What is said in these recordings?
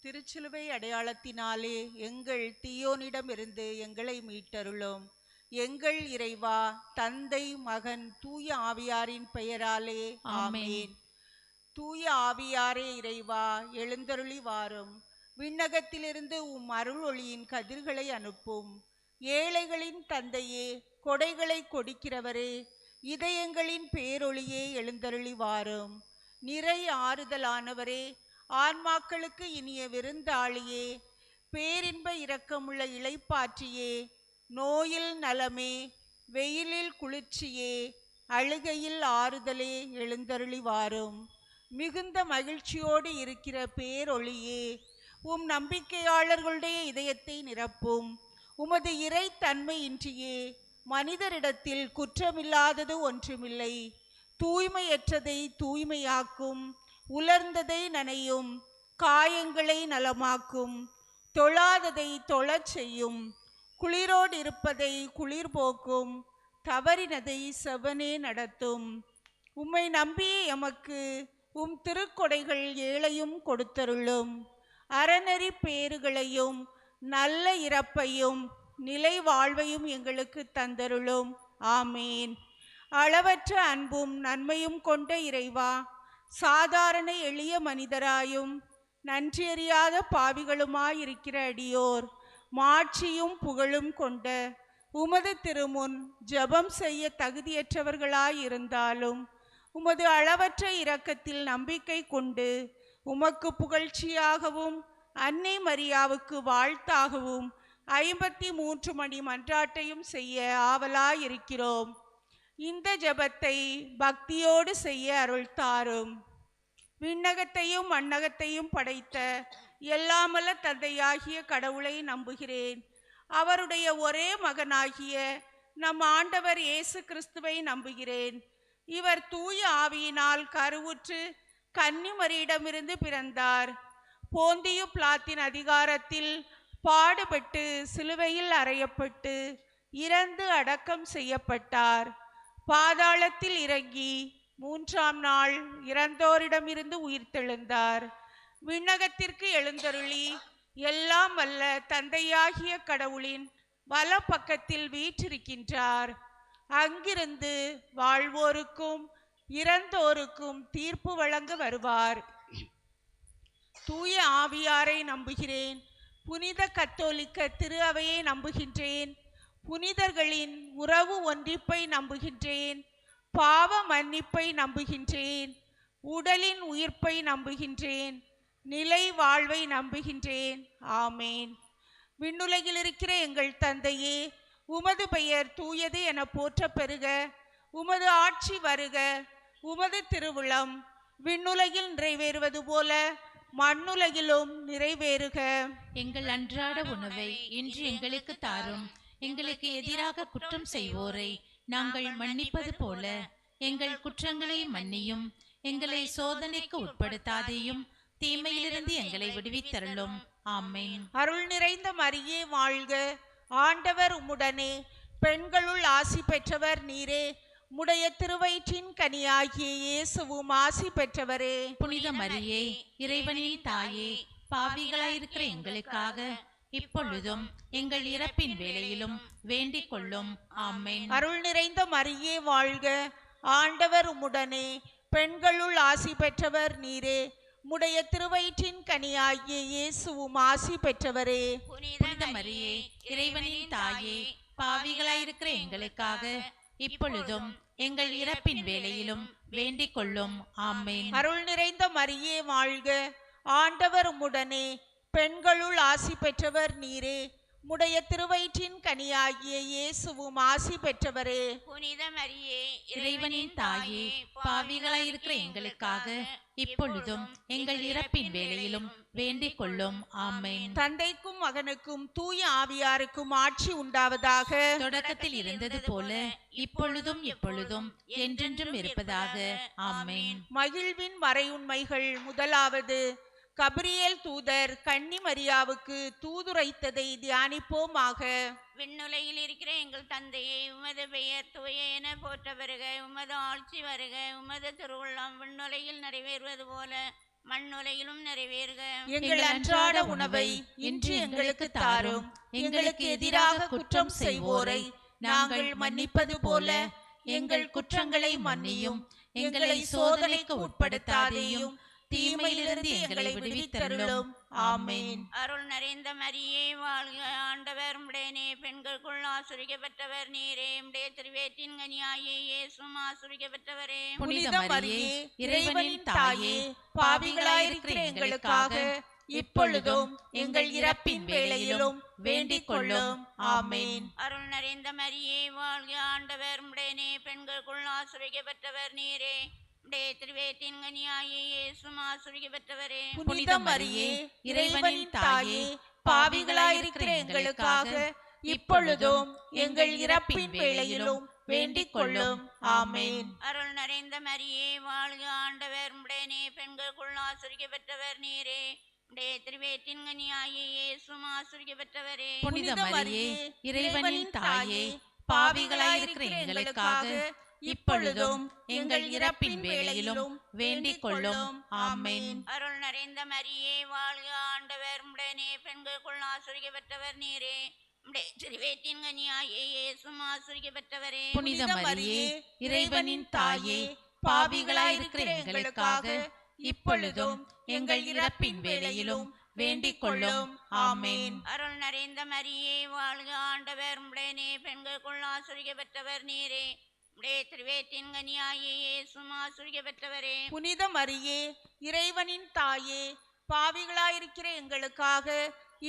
திருச்சிலுவை அடையாளத்தினாலே எங்கள் தீயோனிடமிருந்து எங்களை மீட்டருளும். எங்கள் இறைவா, தந்தை, மகன், தூய ஆவியாரின் பெயராலே ஆமேன். தூய ஆவியாரே இறைவா, எழுந்தருளி வாரும். விண்ணகத்திலிருந்து உம் அருள் ஒளியின் கதிர்களை அனுப்பும். ஏழைகளின் தந்தையே, கொடைகளை கொடுக்கிறவரே, இதயங்களின் பேரொளியே, எழுந்தருளி வாரும். நிறை ஆறுதலானவரே, ஆன்மாக்களுக்கு இனிய விருந்தாளியே, பேரின்ப இரக்கமுள்ள இளைப்பாற்றியே, நோயில் நலமே, வெயிலில் குளிர்ச்சியே, அழுகையில் ஆறுதலே, எழுந்தருளி வாரும். மிகுந்த மகிழ்ச்சியோடு இருக்கிற பேரொளியே, உம் நம்பிக்கையாளர்களுடைய இதயத்தை நிரப்பும். உமது இறை தன்மையின்றியே மனிதரிடத்தில் குற்றமில்லாதது ஒன்றுமில்லை. தூய்மையற்றதை தூய்மையாக்கும், உலர்ந்ததை நனையும், காயங்களை நலமாக்கும், தொழாததை தொழச் செய்யும், குளிரோடு இருப்பதை குளிர் போக்கும், தவறினதை செவனே நடத்தும். உம்மை நம்பியே எமக்கு உம் திருக்கொடைகள் ஏழையும் கொடுத்தருளும். அறநெறி பேறுகளையும் நல்ல இறப்பையும் நிலை வாழ்வையும் எங்களுக்கு தந்தருளும். ஆமேன். அளவற்ற அன்பும் நன்மையும் கொண்ட இறைவா, சாதாரண எளிய மனிதராயும் நன்றியறியாத பாவிகளுமாயிருக்கிற அடியோர் மாட்சியும் புகழும் கொண்ட உமது திருமுன் ஜெபம் செய்ய தகுதியற்றவர்களாயிருந்தாலும் உமது அளவற்ற இரக்கத்தில் நம்பிக்கை கொண்டு உமக்கு புகழ்ச்சியாகவும் அன்னை மரியாவுக்கு வாழ்த்தாகவும் 53 மணி மன்றாட்டையும் செய்ய ஆவலாயிருக்கிறோம். இந்த ஜெபத்தை பக்தியோடு செய்ய அருள் தாரும். விண்ணகத்தையும் மண்ணகத்தையும் படைத்த எல்லாமல்ல தந்தையாகிய கடவுளை நம்புகிறேன். அவருடைய ஒரே மகனாகிய நம் ஆண்டவர் இயேசு கிறிஸ்துவை நம்புகிறேன். இவர் தூய ஆவியினால் கருவுற்று கன்னிமரியிடமிருந்து பிறந்தார். போந்தியு பிலாத்தின் அதிகாரத்தில் பாடுபட்டு சிலுவையில் அறையப்பட்டு இறந்து அடக்கம் செய்யப்பட்டார். பாதாளத்தில் இறங்கி 3ஆம் நாள் இறந்தோரிடமிருந்து உயிர்த்தெழுந்தார். விண்ணகத்திற்கு எழுந்தருளி எல்லாம் வல்ல தந்தையாகிய கடவுளின் வல பக்கத்தில் வீற்றிருக்கின்றார். அங்கிருந்து வாழ்வோருக்கும் இறந்தோருக்கும் தீர்ப்பு வழங்க வருவார். தூய ஆவியாரை நம்புகிறேன். புனித கத்தோலிக்க திரு அவையை நம்புகின்றேன். புனிதர்களின் உறவு ஒன்றிப்பை நம்புகின்றேன். பாவ மன்னிப்பை நம்புகின்றேன். உடலின் உயிர்ப்பை நம்புகின்றேன். நிலை வாழ்வை நம்புகின்றேன். ஆமேன். விண்ணுலகில் இருக்கிற எங்கள் தந்தையே, உமது பெயர் தூயது என போற்ற பெறுக. உமது ஆட்சி வருக. உமது திருவுளம் விண்ணுலகில் நிறைவேறுவது போல மண்ணுலகிலும் நிறைவேறுக. எங்கள் அன்றாட உணவை இன்று எங்களுக்கு தாரும். எங்களுக்கு எதிராக குற்றம் செய்வோரை நாங்கள் மன்னிப்பது போல எங்கள் குற்றங்களை மன்னியும். எங்களை சோதனைக்கு உட்படுத்தாதேயும், தீமையிலிருந்து எங்களை விடுவித்தருளும். ஆமென். அருள் நிறைந்த மரியே வாழ்க. ஆண்டவர் உம்முடனே, பெண்களுள் ஆசி பெற்றவர் நீரே. உம்முடைய திருவயிற்றின் கனியாகிய இயேசுவும் ஆசி பெற்றவரே. புனித மரியே, இறைவனின் தாயே, பாவிகளாயிருக்கிற எங்களுக்காக இப்பொழுதும் எங்கள் இறப்பின் வேளையிலும் வேண்டிக் கொள்ளும். ஆமென். அருள் நிறைந்த மரியே வாழ்க. ஆண்டவர் உம்முடனே, பெண்களுள் ஆசி பெற்றவர் நீரே. உம்முடைய திருவயிற்றின் கனியாகிய இயேசுவும் ஆசி பெற்றவரே. புனித மரியே, இறைவனின் தாயே, பாவிகளாயிருக்கிற எங்களுக்காக இப்பொழுதும் எங்கள் இறப்பின் வேளையிலும் வேண்டிக் கொள்ளும். ஆமென். அருள் நிறைந்த மரியே வாழ்க. ஆண்டவர் உம்முடனே, பெண்களுள் ஆசி பெற்றவர் நீரே. உம்முடைய திருவயிற்றின் கனியாகிய இயேசுவும் ஆசி பெற்றவரே. புனித மரியே, இறைவனின் தாயே, பாவிகளாயிருக்கிற எங்களுக்காக இப்பொழுதும் எங்கள் இறப்பின் வேளையிலும் வேண்டிக் கொள்ளும். ஆமென். தந்தைக்கும் மகனுக்கும் தூய ஆவியாருக்கும் ஆட்சி உண்டாவதாக. தொடக்கத்தில் இருந்தது போல இப்பொழுதும் எப்பொழுதும் என்றென்றும் இருப்பதாக. ஆமென். மகிழ்வின் மறையுண்மைகள். முதலாவது, கபிரியேல் தூதர் கன்னி மரியாவுக்கு தூதுரைத்ததை தியானிப்போமாக. விண்ணுலகில் இருக்கிற எங்கள் தந்தையே, உமது பெயர் தூய என போற்ற வருக. உமது ஆட்சி வருக. உமது திருவுள்ளம் விண்ணுலகில் நிறைவேறுவது போல மண்ணுலகிலும் நிறைவேறுக. எங்கள் அன்றாட உணவை இன்று எங்களுக்கு தாரும். எங்களுக்கு எதிராக குற்றம் செய்வோரை நாங்கள் மன்னிப்பது போல எங்கள் குற்றங்களை மன்னியும். எங்களை சோதனைக்கு உட்படுத்தாதேயும், தீமையிலிருந்து எங்களை விடுவித்தருளும். ஆமென். அருள் நிறைந்த மரியே வாழ்க, ஆண்டவர் உடனே பெண்களுக்குள் ஆசிரிக்கப்பட்டவர் நீரே. உடைய திருவேற்றின் கனியாயே இயேசுவும் ஆசிரிக்கப்பட்டவரே. புனித மரியே, இறைவனின் தாயே, பாவிகளாயிருக்கிற எங்களுக்காக இப்பொழுதும் எங்கள் இறப்பின் வேளையிலும் வேண்டிக் கொள்ளும். ஆமென். அருள் நிறைந்த மரியே வாழ்க, ஆண்டவர் உடனே பெண்களுக்குள் ஆசிரிக்கப்பட்டவர் நீரே. உடைய திருவேற்றின் கனியாயே இயேசுவும் ஆசிரிக்கப்பட்டவரே. புனித மரியே, இறைவனின் தாயே, பாவிகளாயிருக்கிற எங்களுக்காக இப்பொழுதும் எங்கள் இறப்பின் வேளையிலும் வேண்டிக் கொள்ளும். ஆமென். அருள் நிறைந்த மரியே வாழ்க, ஆண்டவர் உடனே பெண்களுக்குள் ஆசிரிக்கப்பட்டவர் நீரே. உடைய திருவேற்றின் கனியாயே இயேசுவும் ஆசிரிக்கப்பட்டவரே. புனித மரியே, இறைவனின் தாயே, பாவிகளாயிருக்கிற எங்களுக்காக இப்பொழுதும் எங்கள் இறப்பின் வேளையிலும் வேண்டிக் கொள்ளும். ஆமென். அருள் நிறைந்த மரியே வாழ்க, ஆண்டவர் உடனே பெண்களுக்குள் ஆசிரிக்கப்பட்டவர் நீரே. உடைய திருவேற்றின் கனியாயே இயேசுவும் ஆசிரிக்கப்பட்டவரே. புனித மரியே, இறைவனின் தாயே, பாவிகளாயிருக்கிற எங்களுக்காக இப்பொழுதும் எங்கள் இறப்பின் வேளையிலும் வேண்டிக் கொள்ளும். ஆமென். அருள் நிறைந்த மரியே வாழ்க, ஆண்டவர் உடனே பெண்களுக்குள் ஆசிரிக்கப்பட்டவர் நீரே. உடைய திருவேற்றின் கனியாயே இயேசுவும் ஆசிரிக்கப்பட்டவரே. புனித மரியே, இறைவனின் தாயே, பாவிகளாயிருக்கிற எங்களுக்காக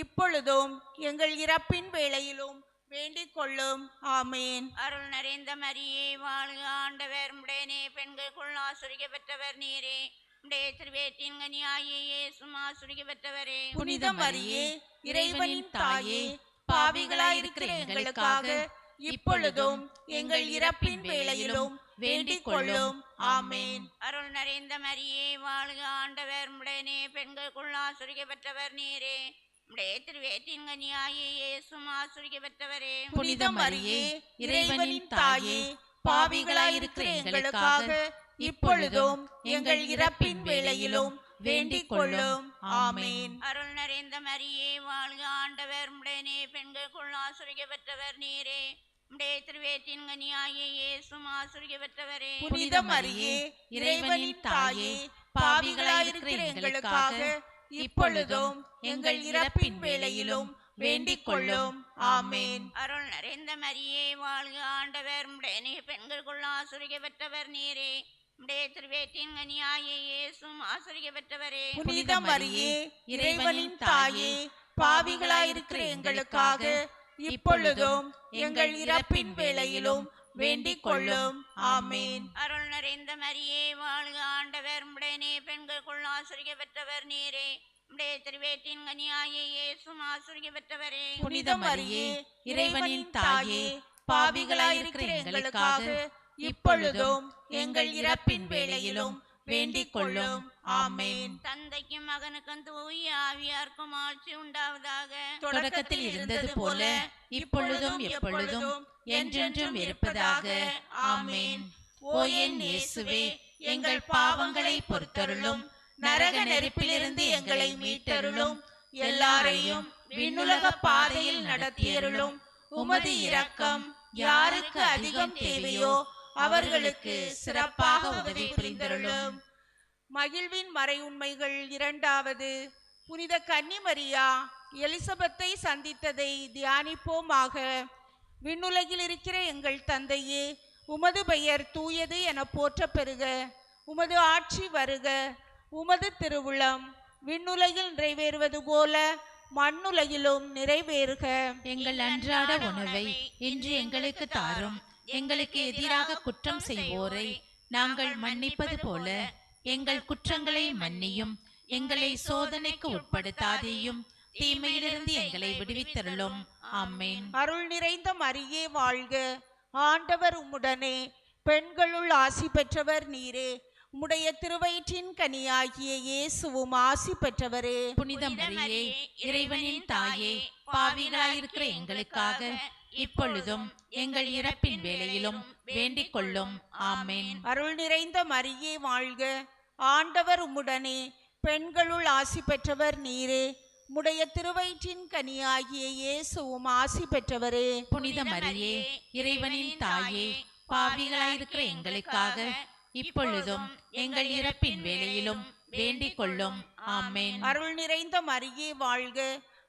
இப்பொழுதும் எங்கள் இறப்பின் வேளையிலும் வேண்டிக் கொள்ளும். ஆமென். அருள் நிறைந்த மரியே வாழ்க, ஆண்டவர் உடனே பெண்களுக்குள் ஆசிரிக்கப்பட்டவர் நீரே. உடைய திருவேற்றின் கனியாயே இயேசுவும் ஆசிரிக்கப்பட்டவரே. புனித மரியே, இறைவனின் தாயே, பாவிகளாயிருக்கிற எங்களுக்காக இப்பொழுதும் எங்கள் இறப்பின் வேளையிலும் வேண்டிக் கொள்ளும். ஆமென். அருள் நிறைந்த மரியே வாழ்க, ஆண்டவர் உடனே பெண்களுக்குள் ஆசிரிக்கப்பட்டவர் நீரே. உடைய திருவேற்றின் கனியாயே இயேசுவும் ஆசிரிக்கப்பட்டவரே. புனித மரியே, இறைவனின் தாயே, பாவிகளாயிருக்கிற எங்களுக்காக இப்பொழுதும் எங்கள் இறப்பின் வேளையிலும் வேண்டிக் கொள்ளும். ஆமென். அருள் நிறைந்த மரியே வாழ்க, ஆண்டவர் உடனே பெண்களுக்குள் ஆசிரிக்கப்பட்டவர் நீரே. உடைய திருவேற்றின் கனியாயே இயேசுவும் ஆசிரிக்கப்பட்டவரே. புனித மரியே, இறைவனின் தாயே, பாவிகளாயிருக்கிற எங்களுக்காக இப்பொழுதும் எங்கள் இறப்பின் வேளையிலும் வேண்டிக் கொள்ளும். ஆமென். அருள் நிறைந்த மரியே வாழ்க, ஆண்டவர் உடனே பெண்களுக்குள் ஆசிரிக்கப்பட்டவர் நீரே. உடைய திருவேற்றின் கனியாயே இயேசுவும் ஆசிரிக்கப்பட்டவரே. புனித மரியே, இறைவனின் தாயே, பாவிகளாயிருக்கிற எங்களுக்காக இப்பொழுதும் எங்கள் இறப்பின் வேளையிலும் வேண்டிக் கொள்ளும். ஆமென். அருள் நிறைந்த மரியே வாழ்க, ஆண்டவர் உடனே பெண்களுக்குள் ஆசிரிக்கப்பட்டவர் நீரே. உடைய திருவேற்றின் கனியாயே இயேசுவும் ஆசிரிக்கப்பட்டவரே. புனித மரியே, இறைவனின் தாயே, பாவிகளாயிருக்கிற எங்களுக்காக இப்பொழுதும் எங்கள் இறப்பின் வேளையிலும் வேண்டிக் கொள்ளும். ஆமென். தந்தைக்கும் மகனுக்கும் தூய ஆவியார்க்கும் ஆட்சி உண்டாவதாக. தொடக்கத்தில் இருந்தது போல இப்பொழுதும் எப்பொழுதும் என்றென்றும் இருப்பதாக. ஆமென். ஓ என் இயேசுவே, எங்கள் பாவங்களை பொறுத்தருளும். நரக நெருப்பிலிருந்து எங்களை மீட்டருளும். எல்லாரையும் விண்ணுலக பாதையில் நடத்தியருளும். உமது இரக்கம் யாருக்கு அதிகம் தேவையோ அவர்களுக்கு சிறப்பாக உதவி புரிந்தருளும். மகிழ்வின் மறையுண்மைகள். இரண்டாவது, புனித கன்னிமரியா எலிசபெத்தை சந்தித்ததை தியானிப்போமாக. விண்ணுலகில் இருக்கிற எங்கள் தந்தையே, உமது பெயர் தூயது என போற்ற பெறுக. உமது ஆட்சி வருக. உமது திருவுளம் விண்ணுலகில் நிறைவேறுவது போல மண்ணுலகிலும் நிறைவேறுக. எங்கள் அன்றாட உணவை இன்று எங்களுக்கு தாரும். எங்களுக்கு எதிராக குற்றம் செய்வோரை நாங்கள் மன்னிப்பது போல எங்கள் குற்றங்களை மன்னியும். எங்களை சோதனைக்கு உட்படுத்தாதேயும், தீமையிலிருந்து எங்களை விடுவித்தருளும். ஆமென். அருள் நிறைந்த மரியே வாழ்க, ஆண்டவர் உம்முடனே. பெண்களுள் ஆசி பெற்றவர் நீரே. உம்முடைய திருவயிற்றின் கனியாகிய இயேசுவும் ஆசி பெற்றவரே. புனித மரியே, இறைவனின் தாயே, பாவிகளாயிருக்கிற எங்களுக்காக இப்பொழுதும் எங்கள் இறப்பின் வேளையிலும் வேண்டிக் கொள்ளும். ஆமென். அருள் நிறைந்த மரியே வாழ்க, ஆண்டவர் உம்முடனே. பெண்களுள் ஆசி பெற்றவர் நீரே, உம்முடைய திருவயிற்றின் கனியாகிய இயேசுவும் ஆசி பெற்றவரே. புனித மரியே, இறைவனின் தாயே, பாவிகளாயிருக்கிற எங்களுக்காக இப்பொழுதும் எங்கள் இறப்பின் வேளையிலும் வேண்டிக் கொள்ளும். ஆமென். அருள் நிறைந்த மரியே வாழ்க,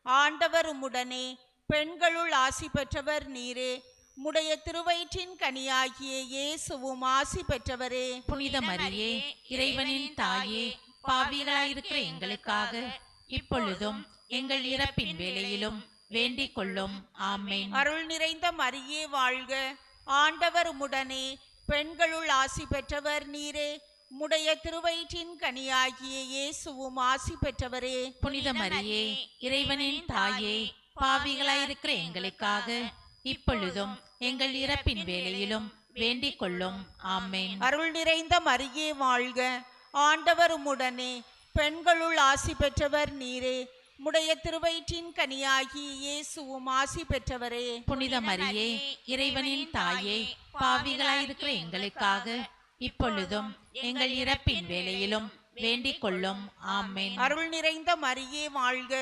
ஆண்டவர் உம்முடனே, பெண்களுள் ஆசி பெற்றவர் நீரே, உம்முடைய திருவயிற்றின் கனியாகிய இயேசுவும் ஆசி பெற்றவரே. புனித மரியே, இறைவனின் தாயே, பாவிகளாயிருக்கிற எங்களுக்காக இப்பொழுதும் எங்கள் இறப்பின் வேளையிலும் வேண்டிக் கொள்ளும். ஆமென். அருள் நிறைந்த மரியே வாழ்க, ஆண்டவர் உம்முடனே, பெண்களுள் ஆசி பெற்றவர் நீரே, உம்முடைய திருவயிற்றின் கனியாகிய இயேசுவும் ஆசி பெற்றவரே. புனித மரியே, இறைவனின் தாயே, பாவிகளாயிருக்கிற எங்களுக்காக இப்பொழுதும் எங்கள் இறப்பின் வேளையிலும் வேண்டிக் கொள்ளும். ஆமென். அருள் நிறைந்த மரியே வாழ்க, ஆண்டவர் உம்முடனே, பெண்களுள் ஆசி பெற்றவர் நீரே, உம்முடைய திருவயிற்றின் கனியாகிய இயேசுவும் ஆசி பெற்றவரே. புனித மரியே, இறைவனின் தாயே, பாவிகளாயிருக்கிற எங்களுக்காக இப்பொழுதும் எங்கள் இறப்பின் வேளையிலும் வேண்டிக் கொள்ளும். ஆமென். அருள் நிறைந்த மரியே வாழ்க,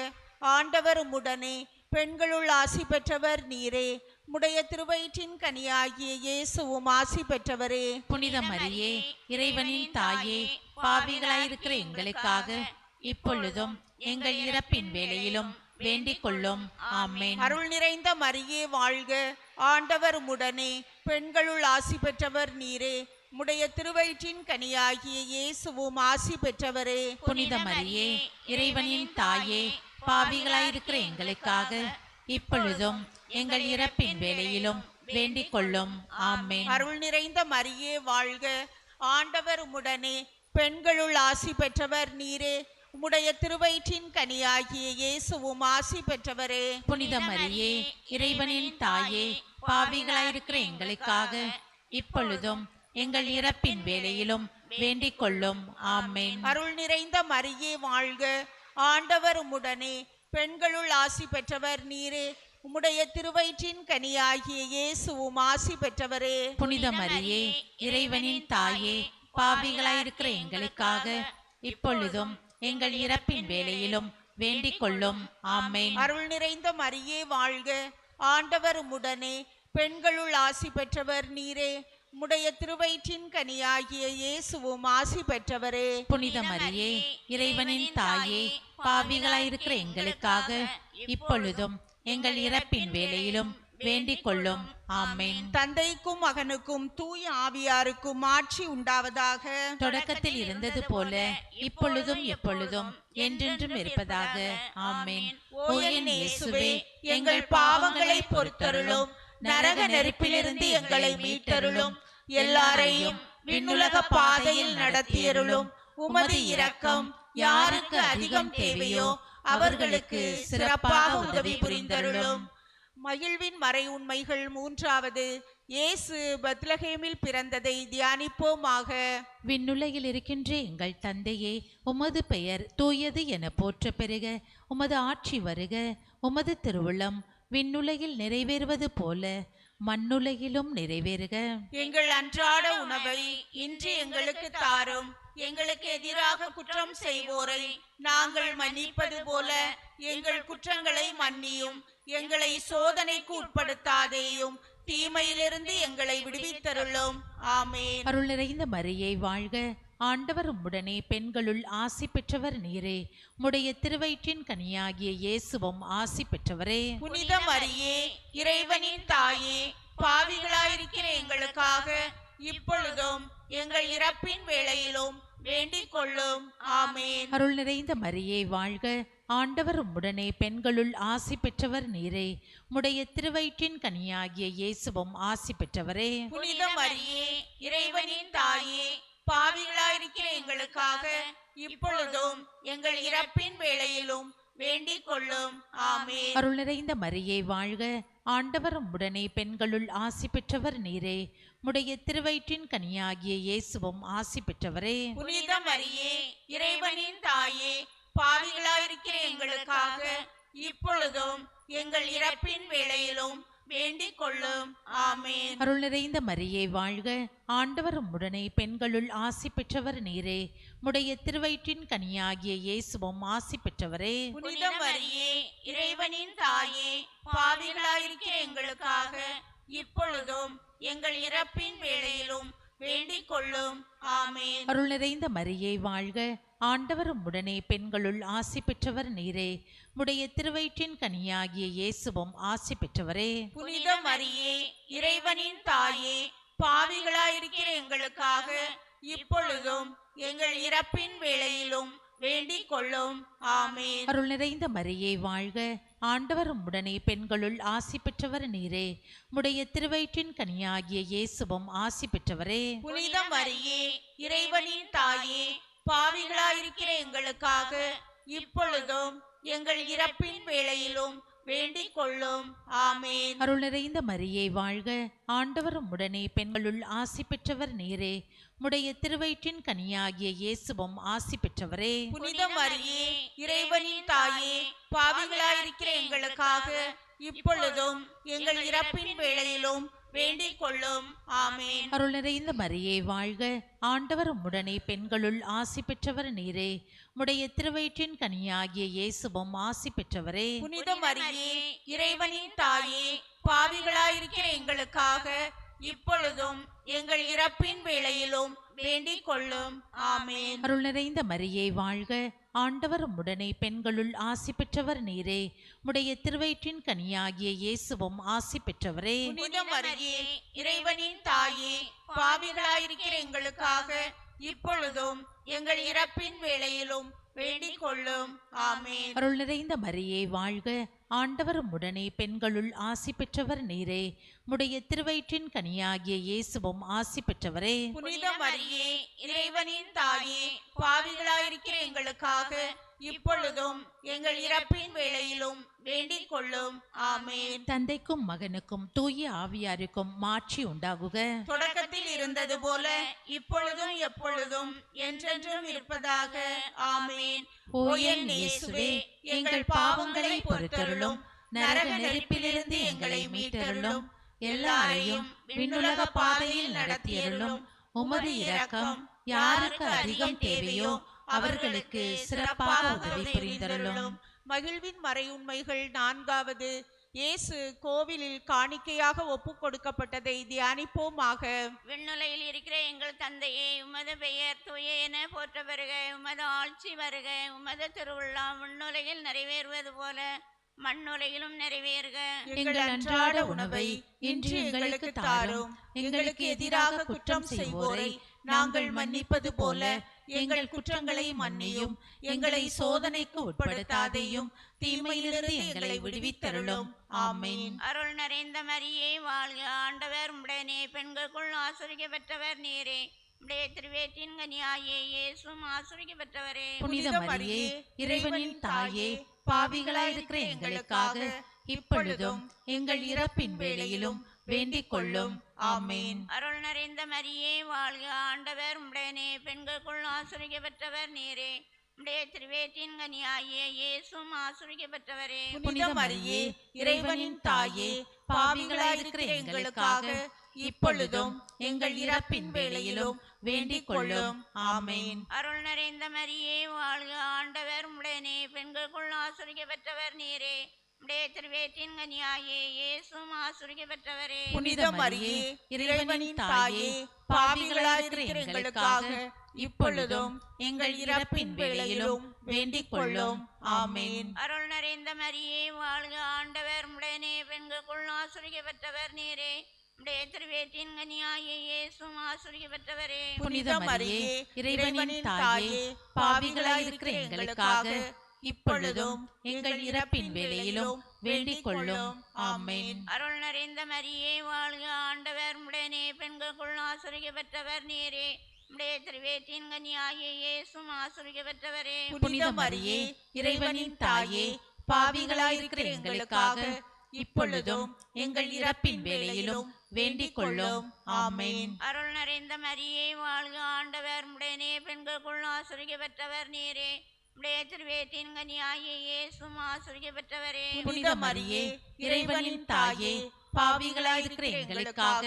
ஆண்டவர் உம்முடனே, பெண்களுள் ஆசி பெற்றவர் நீரே, உம்முடைய திருவயிற்றின் கனியாகிய இயேசுவும் ஆசி பெற்றவரே. புனித மரியே, இறைவனின் தாயே, பாவிகளாயிருக்கிற எங்களுக்காக இப்பொழுதும் எங்கள் இறப்பின் வேளையிலும் வேண்டிக் கொள்ளும். ஆமென். அருள் நிறைந்த மரியே வாழ்க, ஆண்டவர் உம்முடனே, பெண்களுள் ஆசி பெற்றவர் நீரே, உம்முடைய திருவயிற்றின் கனியாகிய இயேசுவும் ஆசி பெற்றவரே. புனித மரியே, இறைவனின் தாயே, பாவிகளாயிருக்கிற எங்களுக்காக இப்பொழுதும் எங்கள் இறப்பின் வேளையிலும் வேண்டிக் கொள்ளும். ஆமென். அருள் நிறைந்த மரியே வாழ்க, ஆண்டவர் உம்முடனே, பெண்களுள் ஆசி பெற்றவர் நீரே, உம்முடைய திருவயிற்றின் கனியாகிய இயேசுவும் ஆசி பெற்றவரே. புனித மரியே, இறைவனின் தாயே, பாவிகளாயிருக்கிற எங்களுக்காக இப்பொழுதும் எங்கள் இறப்பின் வேளையிலும் வேண்டிக் கொள்ளும். ஆமென். அருள் நிறைந்த மரியே வாழ்க, ஆண்டவர் உம்முடனே, பெண்களுள் ஆசி பெற்றவர் நீரே, உம்முடைய திருவயிற்றின் கனியாகிய இயேசுவும் ஆசி பெற்றவரே. புனித மரியே, இறைவனின் தாயே, பாவிகளாயிருக்கிற எங்களுக்காக இப்பொழுதும் எங்கள் இறப்பின் வேளையிலும் வேண்டிக் கொள்ளும். ஆமென். அருள் நிறைந்த மரியே வாழ்க, ஆண்டவர் உம்முடனே, பெண்களுள் ஆசி பெற்றவர் நீரே, உம்முடைய திருவயிற்றின் கனியாகிய இயேசுவும் ஆசி பெற்றவரே. புனித மரியே, இறைவனின் தாயே, பாவிகளாயிருக்கிற எங்களுக்காக இப்பொழுதும் எங்கள் இறப்பின் வேளையிலும் வேண்டிக் கொள்ளும். ஆமென். தந்தைக்கும் மகனுக்கும் தூய ஆவியாருக்கும் ஆட்சி உண்டாவதாக. தொடக்கத்தில் இருந்தது போல இப்பொழுதும் எப்பொழுதும் என்றென்றும் இருப்பதாக. ஆமென். ஓ என் இயேசுவே, எங்கள் பாவங்களை பொறுத்தருளும், நரக நெருப்பிலிருந்து எங்களை மீட்டருளும், எல்லாரையும் விண்ணுலக பாதையில் நடத்தியருளும். உமது இரக்கம் யாருக்கு அதிகம் தேவையோ அவர்களுக்கு சிறப்பாக உதவி புரிந்தருளும். மகிழ்வின் மறை உண்மைகள் மூன்றாவது, இயேசு பெத்லகேமில் பிறந்ததை தியானிப்போமாக. விண்ணுலகில் இருக்கின்ற எங்கள் தந்தையே, உமது பெயர் தூயது என போற்ற பெறுக. உமது ஆட்சி வருக. உமது திருவுளம் விண்ணுலகில் நிறைவேறுவது போல மண்ணுலகிலும் நிறைவேறுக. எங்கள் அன்றாட உணவை இன்று எங்களுக்கு தாரும். எங்களுக்கு எதிராக குற்றம் செய்வோரை நாங்கள் மன்னிப்பது போல எங்கள் குற்றங்களை மன்னியும். எங்களை சோதனைக்கு உட்படுத்தாதேயும், தீமையிலிருந்து எங்களை விடுவித்தருளும். ஆமென். அருள் நிறைந்த மரியே வாழ்க, ஆண்டவர் உம்முடனே, பெண்களுள் ஆசி பெற்றவர் நீரே, உம்முடைய திருவயிற்றின் கனியாகிய இயேசுவும் ஆசி பெற்றவரே. புனித மரியே, இறைவனின் தாயே, பாவிகளாயிருக்கிற எங்களுக்காக இப்பொழுதும் எங்கள் இறப்பின் வேளையிலும் வேண்டிக் கொள்ளும். ஆமென். அருள் நிறைந்த மரியே வாழ்க, ஆண்டவர் உம்முடனே, பெண்களுள் ஆசி பெற்றவர் நீரே, உம்முடைய திருவயிற்றின் கனியாகிய இயேசுவும் ஆசி பெற்றவரே. புனித மரியே, இறைவனின் தாயே, பாவிகளாயிருக்கிற எங்களுக்காக இப்பொழுதும் எங்கள் இறப்பின் வேளையிலும் வேண்டிக் கொள்ளும். ஆமென். அருள் நிறைந்த மரியே வாழ்க, ஆண்டவர் உம்முடனே, பெண்களுள் ஆசி பெற்றவர் நீரே, உம்முடைய திருவயிற்றின் கனியாகிய இயேசுவும் ஆசி பெற்றவரே. புனித மரியே, இறைவனின் தாயே, பாவிகளாயிருக்கிற எங்களுக்காக இப்பொழுதும் எங்கள் இறப்பின் வேளையிலும் வேண்டிக் கொள்ளும். ஆமேன். அருள் நிறைந்த மரியே வாழ்க, ஆண்டவர் உம்முடனே பெண்களுள் ஆசி பெற்றவர் நீரே. உம்முடைய திருவயிற்றின் கனியாகிய இயேசுவும் ஆசி பெற்றவரே. புனித மரியே, இறைவனின் தாயே, பாவிகளாயிருக்கிற எங்களுக்காக இப்பொழுதும் எங்கள் இறப்பின் வேளையிலும் வேண்டிக் கொள்ளும். ஆமேன். அருள் நிறைந்த மரியே வாழ்க, ஆண்டவர் உம்முடனே பெண்களுள் ஆசி பெற்றவர் நீரே. உம்முடைய திருவயிற்றின் கனியாகிய இயேசுவும் ஆசி பெற்றவரே. புனித மரியே, இறைவனின் தாயே, பாவிகளாயிருக்கிற எங்களுக்காக இப்பொழுதும் எங்கள் இறப்பின் வேளையிலும் வேண்டிக் கொள்ளும். ஆமேன். அருள் நிறைந்த மரியே வாழ்க, ஆண்டவர் உம்முடனே பெண்களுள் ஆசி பெற்றவர் நீரே. உம்முடைய திருவயிற்றின் கனியாகிய இயேசுவும் ஆசி பெற்றவரே. புனித மரியே, இறைவனின் தாயே, பாவிகளாயிருக்கிற எங்களுக்காக இப்பொழுதும் எங்கள் இறப்பின் வேளையிலும் வேண்டிக் கொள்ளும். ஆமேன். அருள் நிறைந்த மரியே வாழ்க, ஆண்டவர் உம்முடனே பெண்களுள் ஆசி பெற்றவர் நீரே. உம்முடைய திருவயிற்றின் கனியாகிய இயேசுவும் ஆசி பெற்றவரே. புனித மரியே, இறைவனின் தாயே, பாவிகளாயிருக்கிற எங்களுக்காக இப்பொழுதும் எங்கள் இறப்பின் வேளையிலும் வேண்டிக் கொள்ளும். ஆமேன். அருள் நிறைந்த மரியே வாழ்க, ஆண்டவர் உம்முடனே பெண்களுள் ஆசி பெற்றவர் நீரே. உம்முடைய திருவயிற்றின் கனியாகிய இயேசுவும் ஆசி பெற்றவரே. புனித மரியே, இறைவனின் தாயே, பாவிகளாயிருக்கிற எங்களுக்காக இப்பொழுதும் எங்கள் இறப்பின் வேளையிலும் வேண்டிக் கொள்ளும். ஆமேன். அருள் நிறைந்த மரியே வாழ்க, ஆண்டவர் உம்முடனே பெண்களுள் ஆசி பெற்றவர் நீரே. உம்முடைய திருவயிற்றின் கனியாகிய இயேசுவும் ஆசி பெற்றவரே. புனித மரியே, இறைவனின் தாயே, பாவிகளாயிருக்கிற எங்களுக்காக இப்பொழுதும் எங்கள் இறப்பின் வேளையிலும் வேண்டிக் கொள்ளும். ஆமேன். அருள் நிறைந்த மரியே வாழ்க, ஆண்டவர் உம்முடனே பெண்களுள் ஆசி பெற்றவர் நீரே. உம்முடைய திருவயிற்றின் கனியாகிய இயேசுவும் ஆசி பெற்றவரே. புனித மரியே, இறைவனின் தாயே, பாவிகளாயிருக்கிற எங்களுக்காக இப்பொழுதும் எங்கள் இறப்பின் வேளையிலும் வேண்டிக் கொள்ளும். ஆமேன். தந்தைக்கும் மகனுக்கும் தூய ஆவியாருக்கும் மாட்சி உண்டாகுக. தொடக்கத்தில் இருந்தது போல இப்பொழுதும் எப்பொழுதும் என்றென்றும் இருப்பதாக. ஆமேன். ஓ என் இயேசுவே, எங்கள் பாவங்களை பொறுத்தருளும், நரக நெருப்பிலிருந்து எங்களை மீட்டருளும், எல்லாரையும் விண்ணுலக பாதையில் நடத்தியருளும். உமது இரக்கம் யாருக்கு அதிகம் தேவையோ அவர்களுக்கு சிறப்பாக உதவி புரிந்தருளும். மகிழ்வின் மறையுண்மைகள் 4வது. இயேசு கோவிலில் காணிக்கையாக ஒப்பு கொடுக்கப்பட்டதை தியானிப்போமாக. விண்ணுலகில் இருக்கிற எங்கள் தந்தையே, உமது பெயர் தூய என போற்ற வருக. உமது ஆட்சி வருக. உமது திருவுள்ளம் விண்ணுலகில் நிறைவேறுவது போல மண்ணுலகிலும் நிறைவேறுக. எங்கள் அன்றாட உணவை இன்று எங்களுக்கு தாரும். எங்களுக்கு எதிராக குற்றம் செய்வோரை நாங்கள் மன்னிப்பது போல எங்கள் குற்றங்களை மன்னியும். எங்களை சோதனைக்கு உட்படுத்தாதேயும், தீமையிலிருந்து எங்களை விடுவித்தருளும். ஆமேன். அருள் நிறைந்த மரியே வாழ்க, ஆண்டவர் உம்முடனே பெண்களுக்குள் ஆசீர்வதிக்கப்பட்டவர் நீரே. உம்முடைய திருவயிற்றின் கனியாகிய இயேசுவும் ஆசீர்வதிக்கப்பட்டவரே. புனித மரியே, இறைவனின் தாயே, பாவிகளாயிருக்கிற எங்களுக்காக இப்பொழுதும் எங்கள் இறப்பின் வேளையிலும் வேண்டிக் கொள்ளும். ஆமேன். அருள் நிறைந்த மரியே வாழ்க, ஆண்டவர் உம்முடனே பெண்களுக்குள் ஆசீர்வதிக்கப்பட்டவர் நீரே. உம்முடைய திருவயிற்றின் கனியாகிய இயேசுவும் ஆசீர்வதிக்கப்பட்டவரே. புனித மரியே, இறைவனின் தாயே, பாவிகளாயிருக்கிற எங்களுக்காக இப்பொழுதும் எங்கள் இறப்பின் வேளையிலும் வேண்டிக் கொள்ளும். ஆமேன். அருள் நிறைந்த மரியே வாழ்க, ஆண்டவர் உம்முடனே பெண்களுக்குள் ஆசீர்வதிக்கப்பட்டவர் நீரே. உம்முடைய திருவயிற்றின் கனியாகிய இயேசுவும் ஆசீர்வதிக்கப்பட்டவரே. புனித மரியே, இறைவனின் தாயே, பாவிகளாயிருக்கிற எங்களுக்காக இப்பொழுதும் எங்கள் இறப்பின் வேளையிலும் வேண்டிக் கொள்ளும். ஆமேன். அருள் நிறைந்த மரியே வாழ்க, ஆண்டவர் உம்முடனே பெண்களுக்குள் ஆசீர்வதிக்கப்பட்டவர் நீரே. உம்முடைய திருவயிற்றின் கனியாகிய இயேசுவும் ஆசீர்வதிக்கப்பட்டவரே. புனித மரியே, இறைவனின் தாயே, பாவிகளாயிருக்கிற எங்களுக்காக இப்பொழுதும் எங்கள் இறப்பின் வேளையிலும் வேண்டிக் கொள்ளும். ஆமேன். அருள் நிறைந்த மரியே வாழ்க, ஆண்டவர் உம்முடனே பெண்களுக்குள் ஆசீர்வதிக்கப்பட்டவர் நீரே. உம்முடைய திருவயிற்றின் கனியாகிய இயேசுவும் ஆசீர்வதிக்கப்பட்டவரே. புனித மரியே, இறைவனின் தாயே, பாவிகளாயிருக்கிற எங்களுக்காக இப்பொழுதும் எங்கள் இறப்பின் வேளையிலும் வேண்டிக் கொள்ளும். ஆமேன். அருள் நிறைந்த மரியே வாழ்க, ஆண்டவர் உம்முடனே பெண்களுக்குள் ஆசீர்வதிக்கப்பட்டவர் நீரே. உம்முடைய திருவயிற்றின் கனியாகிய இயேசுவும் ஆசீர்வதிக்கப்பட்டவரே. புனித மரியே, இறைவனின் தாயே, பாவிகளாயிருக்கிற எங்களுக்காக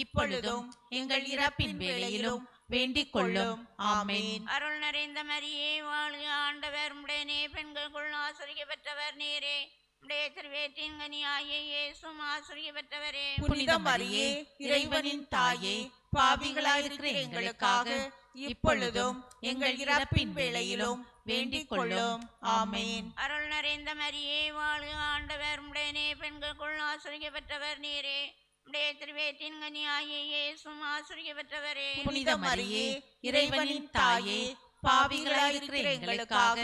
இப்பொழுதும் எங்கள் இறப்பின் வேளையிலும் வேண்டிக் கொள்ளும். ஆமென். அருள் நிறைந்த மரியே வாழ்க, ஆண்டவர் உம்முடனே, பெண்களுக்குள் ஆசீர்வதிக்கப்பட்டவர் நீரே. உம்முடைய திருவயிற்றின் கனியாகிய இயேசுவும் ஆசீர்வதிக்கப்பட்டவரே. புனித மரியே, இறைவனின் தாயே, பாவிகளாயிருக்கிற எங்களுக்காக இப்பொழுதும் எங்கள் இறப்பின் வேளையிலும் வேண்டிக் கொள்ளும். ஆமென். அருள் நிறைந்த மரியே வாழ்க, ஆண்டவர் உம்முடனே, பெண்களுக்குள் ஆசீர்வதிக்கப்பட்டவர் நீரே. உம்முடைய திருவயிற்றின் கனியாகிய இயேசுவும் ஆசீர்வதிக்கப்பட்டவரே. புனித மரியே, இறைவனின் தாயே, பாவிகளாயிருக்கிற எங்களுக்காக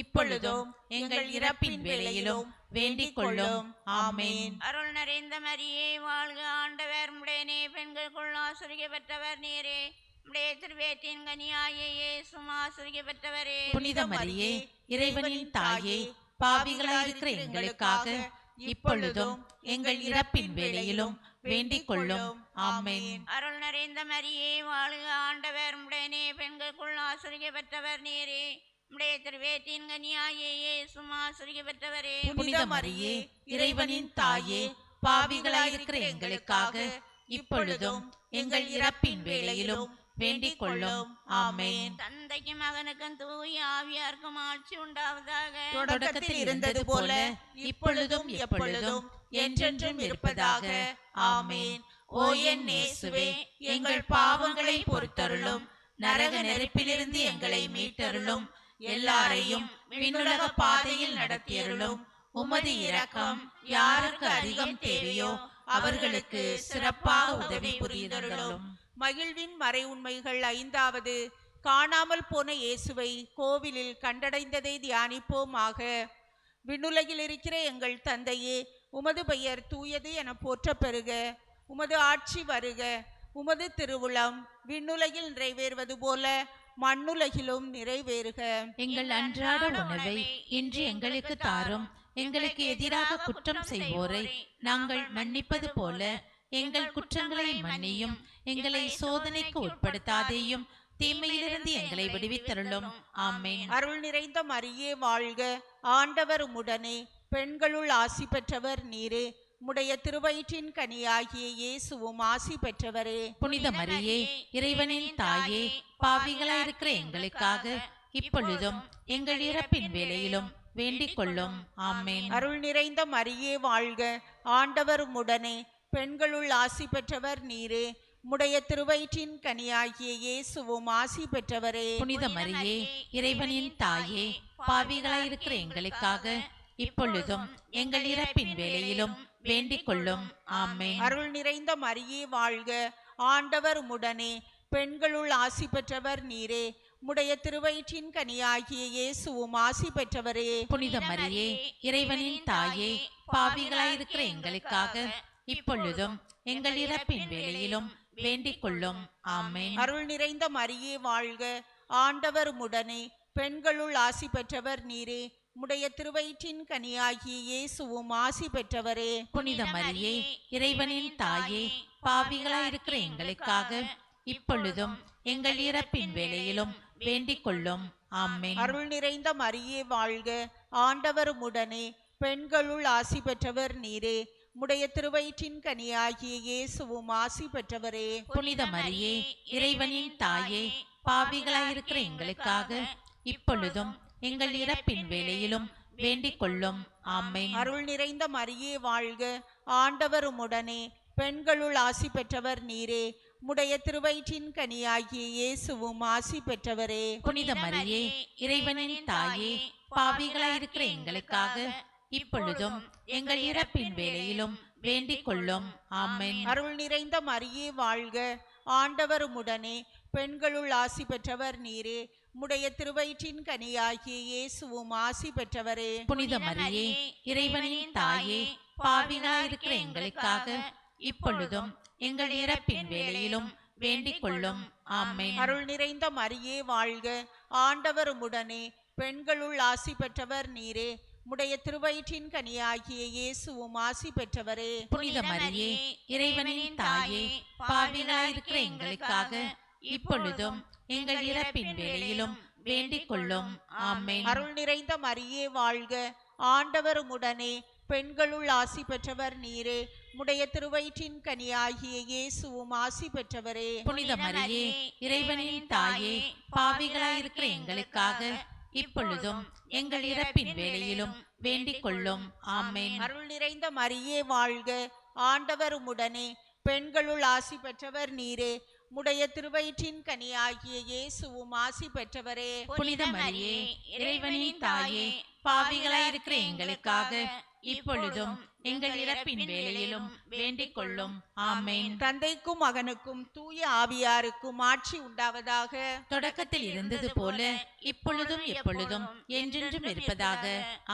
இப்பொழுதும் எங்கள் இறப்பின் வேளையிலும் வேண்டிக் கொள்ளும். ஆமென். அருள் நிறைந்த மரியே வாழ்க, ஆண்டவர் உம்முடனே, பெண்களுக்குள் ஆசீர்வதிக்கப்பட்டவர் நீரே. உம்முடைய திருவயிற்றின் கனியாகிய இயேசுவும் ஆசீர்வதிக்கப்பட்டவரே. புனித மரியே, இறைவனின் தாயே, பாவிகளாயிருக்கிற எங்களுக்காக இப்பொழுதும் எங்கள் இறப்பின் வேளையிலும் வேண்டிக் கொள்ளும். ஆமென். அருள் நிறைந்த மரியே வாழ்க, ஆண்டவர் உம்முடனே, பெண்களுக்குள் ஆசீர்வதிக்கப்பட்டவர் நீரே. உம்முடைய திருவயிற்றின் கனியாகிய இயேசுவும் ஆசீர்வதிக்கப்பட்டவரே. புனித மரியே, இறைவனின் தாயே, பாவிகளாயிருக்கிற எங்களுக்காக இப்பொழுதும் எங்கள் இறப்பின் வேளையிலும் வேண்டிக் கொள்ளும். ஆமென். தந்தைக்கும் மகனுக்கும் தூய ஆவியாருக்கும் ஆட்சி உண்டாவதாக. தொடக்கத்தில் இருந்தது போல இப்பொழுதும் எப்பொழுதும் என்றென்றும் இருப்பதாக. ஆமென். ஓ என் இயேசுவே, எங்கள் பாவங்களை பொறுத்தருளும், நரக நெருப்பிலிருந்து எங்களை மீட்டருளும், எல்லாரையும் விண்ணுலக பாதையில் நடத்தியருளும். உமது இரக்கம் யாருக்கு அதிகம் தேவையோ அவர்களுக்கு சிறப்பாக உதவி புரிந்தருளும். மகிழ்வின் மறை உண்மைகள். 5வது, காணாமல் போன இயேசுவை கோவிலில் கண்டடைந்ததை தியானிப்போமாக. விண்ணுலகில் இருக்கிற எங்கள் தந்தையே, உமது பெயர் தூயது என போற்ற பெறுக. உமது ஆட்சி வருக. உமது திருவுளம் விண்ணுலகில் நிறைவேறுவது போல மண்ணுலகிலும் நிறைவேறுக. எங்கள் அன்றாட உணவை இன்று எங்களுக்கு தாரும். எங்களுக்கு எதிராக குற்றம் செய்வோரை நாங்கள் மன்னிப்பது போல எங்கள் குற்றங்களை மன்னியும். எங்களை சோதனைக்கு உட்படுத்தாதேயும், தீமையிலிருந்து எங்களை விடுவித்தருளும். ஆமென். அருள் நிறைந்த மரியே வாழ்க, ஆண்டவர் உம்முடனே, பெண்களுள் ஆசி பெற்றவர் நீரே. உம்முடைய திருவயிற்றின் கனியாகிய இயேசுவும் ஆசி பெற்றவரே. புனித மரியே, இறைவனின் தாயே, பாவிகளாயிருக்கிற எங்களுக்காக இப்பொழுதும் எங்கள் இறப்பின் வேளையிலும் வேண்டிக் கொள்ளும். ஆமென். அருள் நிறைந்த மரியே வாழ்க, ஆண்டவர் உம்முடனே, பெண்களுள் ஆசி பெற்றவர் நீரே. உம்முடைய திருவயிற்றின் கனியாகிய இயேசுவும் ஆசி பெற்றவரே. புனித மரியே, இறைவனின் தாயே, பாவிகளாயிருக்கிற எங்களுக்காக இப்பொழுதும் எங்கள் இறப்பின் வேளையிலும் வேண்டிக் கொள்ளும். ஆமென். அருள் நிறைந்த மரியே வாழ்க, ஆண்டவர் உம்முடனே, பெண்களுள் ஆசி பெற்றவர் நீரே. உம்முடைய திருவயிற்றின் கனியாகிய இயேசுவும் ஆசி பெற்றவரே. புனித மரியே, இறைவனின் தாயே, பாவிகளாயிருக்கிற எங்களுக்காக இப்பொழுதும் எங்கள் இறப்பின் வேளையிலும் வேண்டிக் கொள்ளும். ஆமென். அருள் நிறைந்த மரியே வாழ்க, ஆண்டவர் உம்முடனே, பெண்களுள் ஆசி பெற்றவர் நீரே. உம்முடைய திருவயிற்றின் கனியாகிய இயேசுவும் ஆசி பெற்றவரே. புனித மரியே, இறைவனின் தாயே, பாவிகளாயிருக்கிற எங்களுக்காக இப்பொழுதும் எங்கள் இறப்பின் வேளையிலும் வேண்டிக் கொள்ளும். ஆமென். அருள் நிறைந்த மரியே வாழ்க, ஆண்டவர் உம்முடனே, பெண்களுள் ஆசி பெற்றவர் நீரே. உம்முடைய திருவயிற்றின் கனியாகிய இயேசுவும் ஆசி பெற்றவரே. புனித மரியே, இறைவனின் தாயே, பாவிகளாயிருக்கிற எங்களுக்காக இப்பொழுதும் எங்கள் இறப்பின் வேளையிலும் வேண்டிக் கொள்ளும். ஆமென். அருள் நிறைந்த மரியே வாழ்க, ஆண்டவர் உம்முடனே, பெண்களுள் ஆசி பெற்றவர் நீரே. உம்முடைய திருவயிற்றின் கனியாகிய இயேசுவும் ஆசி பெற்றவரே. புனித மரியே, இறைவனின் தாயே, பாவிகளாயிருக்கிற எங்களுக்காக இப்பொழுதும் எங்கள் இறப்பின் வேளையிலும் வேண்டிக் கொள்ளும். ஆமென். அருள் நிறைந்த மரியே வாழ்க, ஆண்டவர் உம்முடனே, பெண்களுள் ஆசி பெற்றவர் நீரே. உம்முடைய திருவயிற்றின் கனியாகிய இயேசுவும் ஆசி பெற்றவரே. புனித மரியே, இறைவனின் தாயே, பாவிகளாயிருக்கிற எங்களுக்காக இப்பொழுதும் எங்கள் இறப்பின் வேளையிலும் வேண்டிக் கொள்ளும். ஆமென். அருள் நிறைந்த மரியே வாழ்க, ஆண்டவர் உம்முடனே, பெண்களுள் ஆசி பெற்றவர் நீரே. உம்முடைய திருவயிற்றின் கனியாகிய இயேசுவும் ஆசி பெற்றவரே. புனித மரியே, இறைவனின் தாயே, பாவிகளாயிருக்கிற எங்களுக்காக இப்பொழுதும் எங்கள் இறப்பின் வேளையிலும் வேண்டிக் கொள்ளும். ஆமென். அருள் நிறைந்த மரியே வாழ்க, ஆண்டவர் உம்முடனே, பெண்களுள் ஆசி பெற்றவர் நீரே. உடைய திருவயிற்றின் கனியாகிய இயேசுவும் ஆசி பெற்றவரே. புனித மரியே, இறைவனின் தாயே, பாவிகளாயிருக்கிற எங்களுக்காக இப்பொழுதும் எங்கள் இறப்பின் வேளையிலும் வேண்டிக் கொள்ளும். ஆமென். அருள் நிறைந்த மரியே வாழ்க, ஆண்டவர் உம்முடனே. பெண்களுள் ஆசி பெற்றவர் நீரே. உடைய திருவயிற்றின் கனியாகிய இயேசுவும் ஆசி பெற்றவரே. புனித மரியே, இறைவனின் தாயே, பாவிகளாயிருக்கிற எங்களுக்காக இப்பொழுதும் எங்கள் இறப்பின் வேளையிலும் வேண்டிக் கொள்ளும். ஆமென். தந்தைக்கும் மகனுக்கும் தூய ஆவியாருக்கும் ஆட்சி உண்டாவதாக. தொடக்கத்தில் இருந்தது போல இப்பொழுதும் எப்பொழுதும் என்றென்றும் இருப்பதாக.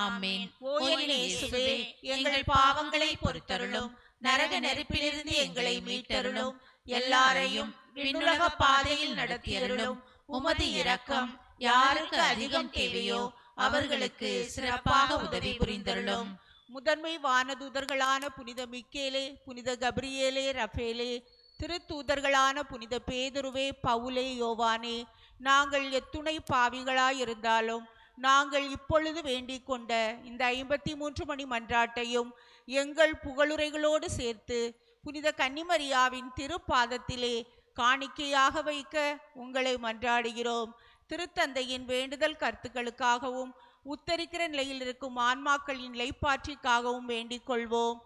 ஆமென். ஓ என் இயேசுவே, எங்கள் பாவங்களை பொறுத்தருளும். நரக நெருப்பிலிருந்து எங்களை மீட்டருளும். எல்லாரையும் விண்ணுலக பாதையில் நடத்தியருளும். உமது இரக்கம் யாருக்கு அதிகம் தேவையோ அவர்களுக்கு சிறப்பாக உதவி புரிந்தருளும். முதன்மை வானதூதர்களான புனித மிக்கேலே, புனித கபிரியேலே, ரஃபேலே, திருத்தூதர்களான புனித பேதுருவே, பவுலே, யோவானே, நாங்கள் எத்துணை பாவிகளாயிருந்தாலும் நாங்கள் இப்பொழுது வேண்டிக் கொண்ட இந்த 53 மணி மன்றாட்டையும் எங்கள் புகழுரைகளோடு சேர்த்து புனித கன்னிமரியாவின் திருப்பாதத்திலே காணிக்கையாக வைக்க உங்களை மன்றாடுகிறோம். திருத்தந்தையின் வேண்டுதல் கருத்துக்களுக்காகவும் உத்தரிக்கிற நிலையில் இருக்கும் ஆன்மாக்களின் நிலைப்பாற்றிற்காகவும் வேண்டிக் கொள்வோம்.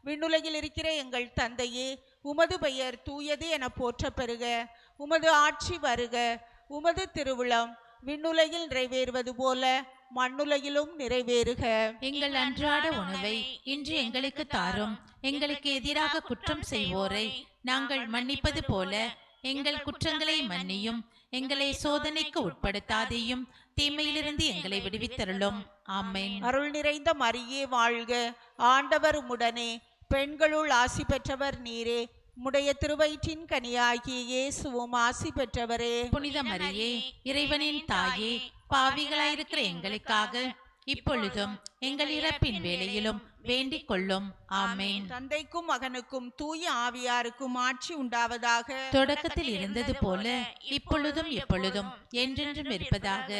விண்ணுலகில் இருக்கிற எங்கள் தந்தையே, உமது பெயர் தூயது என போற்ற பெறுக. உமது ஆட்சி வருக. உமது திருவுளம் விண்ணுலகில் நிறைவேறுவது போல மண்ணுலகிலும் நிறைவேறுக. எங்கள் அன்றாட உணவை இன்று எங்களுக்கு தாரும். எங்களுக்கு எதிராக குற்றம் செய்வோரை நாங்கள் மன்னிப்பது போல எங்கள் குற்றங்களை மன்னியும். எங்களை சோதனைக்கு உட்படுத்தாதேயும், தீமையிலிருந்து எங்களை விடுவித்தருளும். ஆமென். அருள் நிறைந்த மரியே வாழ்க, ஆண்டவர் உம்முடனே. பெண்களுள் ஆசி பெற்றவர் நீரே. உடைய திருவயிற்றின் கனியாகிய இயேசுவும் ஆசி பெற்றவரே. புனித மரியே, இறைவனின் தாயே, பாவிகளாயிருக்கிற எங்களுக்காக இப்பொழுதும் எங்கள் இறப்பின் வேளையிலும் வேண்டிக் கொள்ளும். ஆமென். தந்தைக்கும் மகனுக்கும் தூய ஆவியாருக்கும் ஆட்சி உண்டாவதாக. தொடக்கத்தில் இருந்தது போல இப்பொழுதும் எப்பொழுதும் என்றென்றும் இருப்பதாக.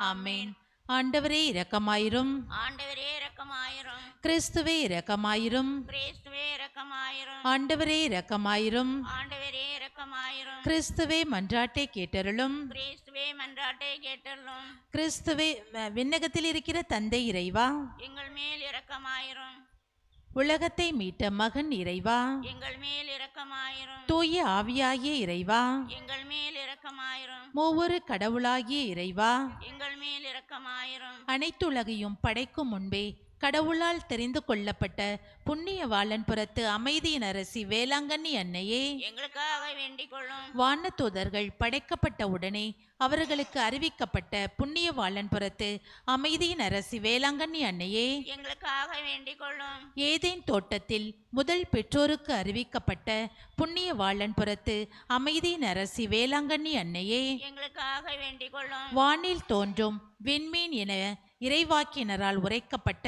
ஆமென். ஆண்டவரே இரக்கமாயிரும். ஆண்டவரே இரக்கமாயிரும். கிறிஸ்துவே இரக்கமாயிரும். கிறிஸ்துவே இரக்கமாயிரும். ஆண்டவரே இரக்கமாயிரும். ஆண்டவரே இரக்கமாயிரும். கிறிஸ்துவே மன்றாட்டை கேட்டருளும். கிறிஸ்துவே மன்றாட்டை கேட்டருளும். கிறிஸ்துவே விண்ணகத்தில் இருக்கிற தந்தை இறைவா, எங்கள் மேல் இரக்கமாயிரும். உலகத்தை மீட்ட மகன் இறைவா, எங்கள் மேல் இரக்கமாயிரும். தூய ஆவியாகிய இறைவா, எங்கள் மேல் இரக்கமாயிரும். மூவொரு கடவுளாகிய இறைவா, எங்கள் மேல் இரக்கமாயிரும். அனைத்துலகையும் படைக்கும் முன்பே கடவுளால் தெரிந்து கொள்ளப்பட்ட புண்ணியவாளன் புறத்து அமைதியின் அரசி வேளாங்கண்ணி அன்னையே, எங்களுக்காக வேண்டிக் கொள்ளும். வானதூதர்கள் படைக்கப்பட்ட உடனே அவர்களுக்கு அறிவிக்கப்பட்ட புண்ணியவாளன் புறத்து அமைதியின் அரசி வேளாங்கண்ணி அன்னையே, எங்களுக்காக வேண்டிக் கொள்ளும். ஏதேன் தோட்டத்தில் முதல் பெற்றோருக்கு அறிவிக்கப்பட்ட புண்ணியவாளன் புறத்து அமைதியின் அரசி வேளாங்கண்ணி அன்னையே, எங்களுக்காக வேண்டிக் கொள்ளும். வானில் தோன்றும் விண்மீன் என இறைவாக்கினரால் உரைக்கப்பட்ட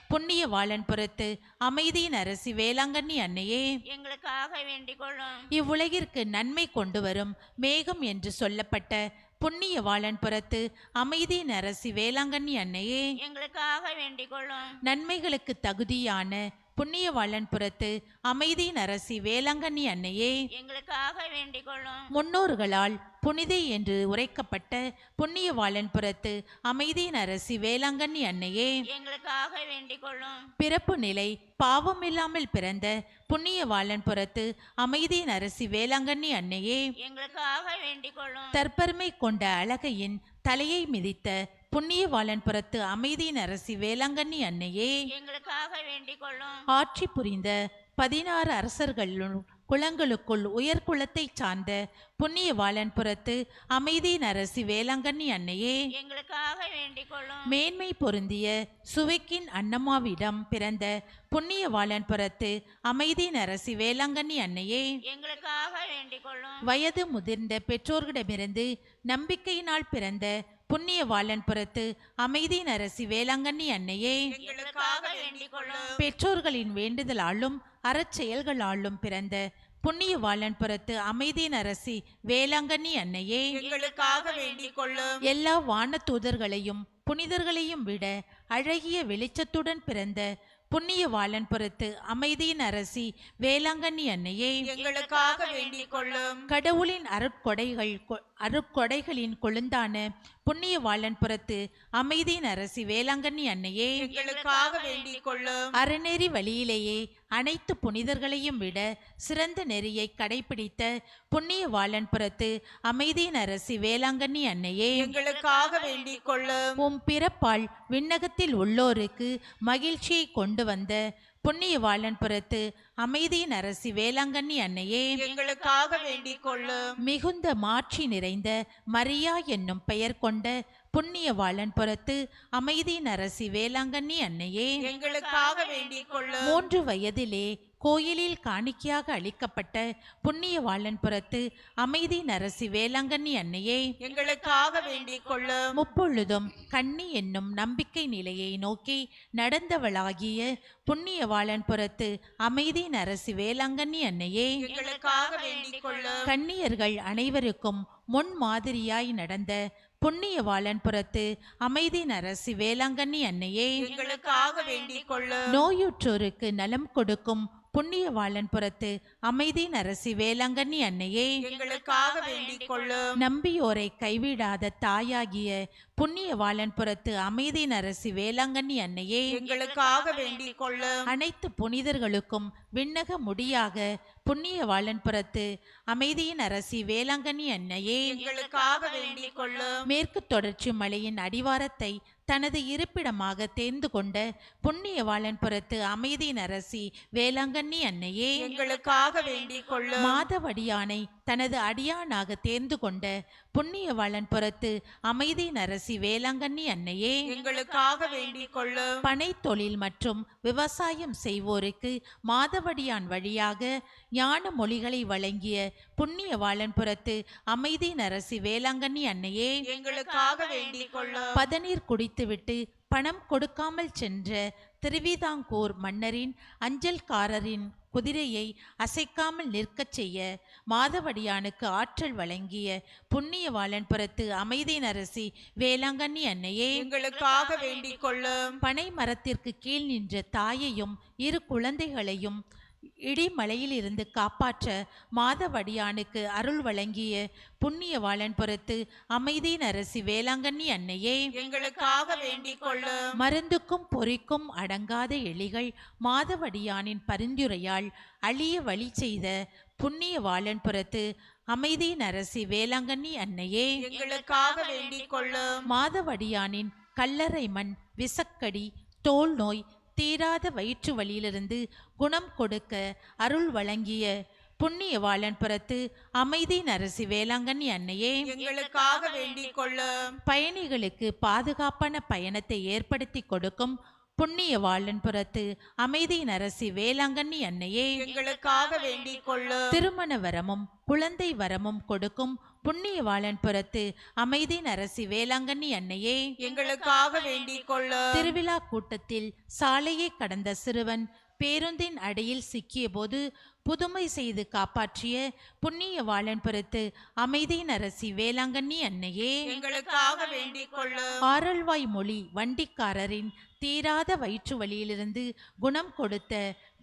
புண்ணியவாளன் புறத்து அமைதியின் அரசி வேளாங்கண்ணி அன்னையே, எங்களுக்காக வேண்டிக் கொள்ளும். இவ்வுலகிற்கு நன்மை கொண்டு வரும் மேகம் என்று சொல்லப்பட்ட புண்ணியவாளன் புறத்து அமைதியின் அரசி வேளாங்கண்ணி அன்னையே, எங்களுக்காக வேண்டிக் கொள்ளும். நன்மைகளுக்கு தகுதியான புண்ணியவாளன் புறத்து அமைதியின் அரசி வேளாங்கண்ணி அன்னையே, எங்களுக்காக வேண்டிக் கொள்ளும். முன்னோர்களால் புனிதை என்று உரைக்கப்பட்ட புண்ணியவாளன் புறத்து அமைதியின் அரசி வேளாங்கண்ணி அன்னையே, எங்களுக்காக வேண்டிக் கொள்ளும். பிறப்பு நிலை பாவமில்லாமல் பிறந்த புண்ணியவாளன் புறத்து அமைதியின் அரசி வேளாங்கண்ணி அன்னையே, எங்களுக்காக வேண்டிக் கொள்ளும். தற்பெருமை கொண்ட அழகையின் தலையை மிதித்த புண்ணியவாளன் புறத்து அமைதியின் அரசி வேளாங்கண்ணி அன்னையே, எங்களுக்காக வேண்டிக் கொள்ளும். ஆட்சி புரிந்த 16 அரசர்களுள் குலங்களுக்குள் உயர்குலத்தை சார்ந்த புண்ணியவாளன் புறத்து அமைதியின் அரசி வேளாங்கண்ணி அன்னையே, எங்களுக்காக வேண்டிக் கொள்ளும். மேன்மை பொருந்திய சுவைக்கின் அன்னம்மாவிடம் பிறந்த புண்ணியவாளன் புறத்து அமைதியின் அரசி வேளாங்கண்ணி அன்னையே, எங்களுக்காக வேண்டிக் கொள்ளும். வயது முதிர்ந்த பெற்றோர்களிடமிருந்து நம்பிக்கையினால் பிறந்த புண்ணியவாளன் புறத்து அமைதியின் அரசி வேளாங்கண்ணி அன்னையே, எங்களுக்காக வேண்டிக் கொள்ளும். பெற்றோர்களின் வேண்டுதலாலும் அறச்செயல்களாலும் பிறந்த புண்ணியவாளன் புறத்து அமைதியின் அரசி வேளாங்கண்ணி அன்னையே, எங்களுக்காக வேண்டிக் கொள்ளும். எல்லா வான தூதர்களையும் புனிதர்களையும் விட அழகிய வெளிச்சத்துடன் பிறந்த புண்ணியவாளன் புறத்து அமைதியின் அரசி வேளாங்கண்ணி அன்னையே எங்களுக்காக வேண்டிக் கொள்ளும். கடவுளின் அருட்கொடைகளின் கொழுந்தான புண்ணியவாளன் புறத்து அமைதியின் அரசி வேளாங்கண்ணி அன்னையே எங்களுக்காக வேண்டிக் கொள்ளும். அறநெறி வழியிலேயே அனைத்து புனிதர்களையும் விட சிறந்த நெறியை கடைபிடித்த புண்ணியவாளன் புறத்து அமைதியின் அரசி வேளாங்கண்ணி அன்னையே எங்களுக்காக வேண்டிக் கொள்ளும். உம் பிறப்பால் விண்ணகத்தில் உள்ளோருக்கு மகிழ்ச்சியை கொண்டு வந்த புண்ணியவாளன் புறத்து அமைதியின் அரசி வேளாங்கண்ணி அன்னையே எங்களுக்காக வேண்டிக் கொள்ளும். மிகுந்த மாட்சி நிறைந்த மரியா என்னும் பெயர் கொண்ட புண்ணியவாளன் புறத்து அமைதியின் அரசி வேளாங்கண்ணி அன்னையே எங்களுக்காக வேண்டிக் கொள்ளும். 3 வயதிலே கோயிலில் காணிக்கையாக அளிக்கப்பட்ட புண்ணியவாளன் புறத்து அமைதியின் அரசி வேளாங்கண்ணி அன்னையே எங்களுக்காக வேண்டிக் கொள்ளும். முப்பொழுதும் கன்னி என்னும் நம்பிக்கை நிலையை நோக்கி நடந்தவளாகிய புண்ணியவாளன் புறத்து அமைதியின் அரசி வேளாங்கண்ணி அன்னையே எங்களுக்காக வேண்டிக் கொள்ளும். கன்னியர்கள் அனைவருக்கும் முன்மாதிரியாய் நடந்த புண்ணியவாளன் புறத்து அமைதியின் அரசி வேளாங்கண்ணி அன்னையே எங்களுக்காக வேண்டிக் கொள்ளும். நோயுற்றோருக்கு நலம் கொடுக்கும் புண்ணியவாளன் புறத்து அமைதியின் அரசி வேளாங்கண்ணி அன்னையே எங்களுக்காக வேண்டிக் கொள்ளும். நம்பியோரை கைவிடாத தாயாகிய புண்ணியவாளன் புறத்து அமைதியின் அரசி வேளாங்கண்ணி அன்னையே எங்களுக்காக வேண்டிக் கொள்ளும். அனைத்து புனிதர்களுக்கும் விண்ணக முடியாக புண்ணியவாளன் புறத்து அமைதியின் அரசி வேளாங்கண்ணி அன்னையே எங்களுக்காக வேண்டிக் கொள்ளும். மேற்கு தொடர்ச்சி மலையின் அடிவாரத்தை தனது இருப்பிடமாக தேர்ந்து கொண்ட புண்ணியவாளன் புறத்து அமைதியின் அரசி வேளாங்கண்ணி அன்னையே எங்களுக்காக வேண்டிக் கொள்ளும். மாதவடியானை தனது அடியானாக தேர்ந்து கொண்ட புண்ணியவாளன் புறத்து அமைதியின் அரசி வேளாங்கண்ணி அன்னையே எங்களுக்காக வேண்டிக் கொள்ளும். பனை தொழில் மற்றும் விவசாயம் செய்வோருக்கு மாதவடியான் வழியாக ஞான மொழிகளை வழங்கிய புண்ணியவாளன் புறத்து அமைதியின் அரசி வேளாங்கண்ணி அன்னையே எங்களுக்காக வேண்டிக் கொள்ளும். பதநீர் குடித்துவிட்டு பணம் கொடுக்காமல் சென்ற திருவிதாங்கூர் மன்னரின் அஞ்சல்காரரின் குதிரையை அசைக்காமல் நிற்கச் செய்ய மாதவடியானுக்கு ஆற்றல் வழங்கிய புண்ணியவாளன் புறத்து அமைதியின் அரசி வேளாங்கண்ணி அன்னையே எங்களுக்காக வேண்டிக் கொள்ளும். பனை மரத்திற்கு கீழ் நின்ற தாயையும் 2 குழந்தைகளையும் இடிமலையிலிருந்து காப்பாற்ற மாதவடியானுக்கு அருள் வழங்கிய புண்ணியவாளன் புறத்து அமைதியின் அரசி வேளாங்கண்ணி அன்னையே எங்களுக்காக வேண்டிக் கொள்ளும். மருந்துக்கும் பொறிக்கும் அடங்காத எலிகள் மாதவடியானின் பரிந்துரையால் அழிய வழி செய்த புண்ணியவாளன் புறத்து அமைதியின் அரசி வேளாங்கண்ணி அன்னையே எங்களுக்காக வேண்டிக் கொள்ளும். மாதவடியானின் கல்லறை மண் விசக்கடி தோல் நோய் தீராத வயிற்று வலியிலிருந்து குணம் கொடுக்க அருள் வழங்கிய புண்ணியவாளன் புறத்து அமைதியின் அரசி வேளாங்கண்ணி அன்னையே எங்களுக்காக வேண்டிக் கொள்ளும். பயணிகளுக்கு பாதுகாப்பான பயணத்தை ஏற்படுத்தி கொடுக்கும் புண்ணியவாளன் புறத்து அமைதியின் அரசி வேளாங்கண்ணி அன்னையே எங்களுக்காக வேண்டிக் கொள்ளும். திருமண வரமும் குழந்தை வரமும் கொடுக்கும் புண்ணியவாளன் புறத்து அமைதியின் அரசி வேளாங்கண்ணி அன்னையே எங்களுக்காக வேண்டிக் கொள்ளும். திருவிழா கூட்டத்தில் சாலையை கடந்த சிறுவன் பேருந்தின் அடியில் சிக்கிய போது புதுமை செய்து காப்பாற்றிய புண்ணியவாளன் புறத்து அமைதியின் அரசி வேளாங்கண்ணி அன்னையே எங்களுக்காக வேண்டிக் கொள்ளும். ஆரல்வாய் மொழி வண்டிக்காரரின் தீராத வயிற்று வலியிலிருந்து குணம் கொடுத்த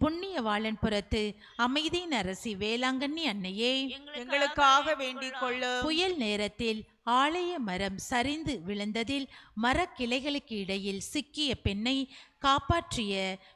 புண்ணியவாளன் புறத்து அமைதியின் அரசி வேளாங்கண்ணி அன்னையே எங்களுக்காக வேண்டிக் கொள்ளும். புயல் நேரத்தில் ஆலய மரம் சரிந்து விழுந்ததில் மரக்கிளைகளுக்கு இடையில் சிக்கிய பெண்ணை காப்பாற்றிய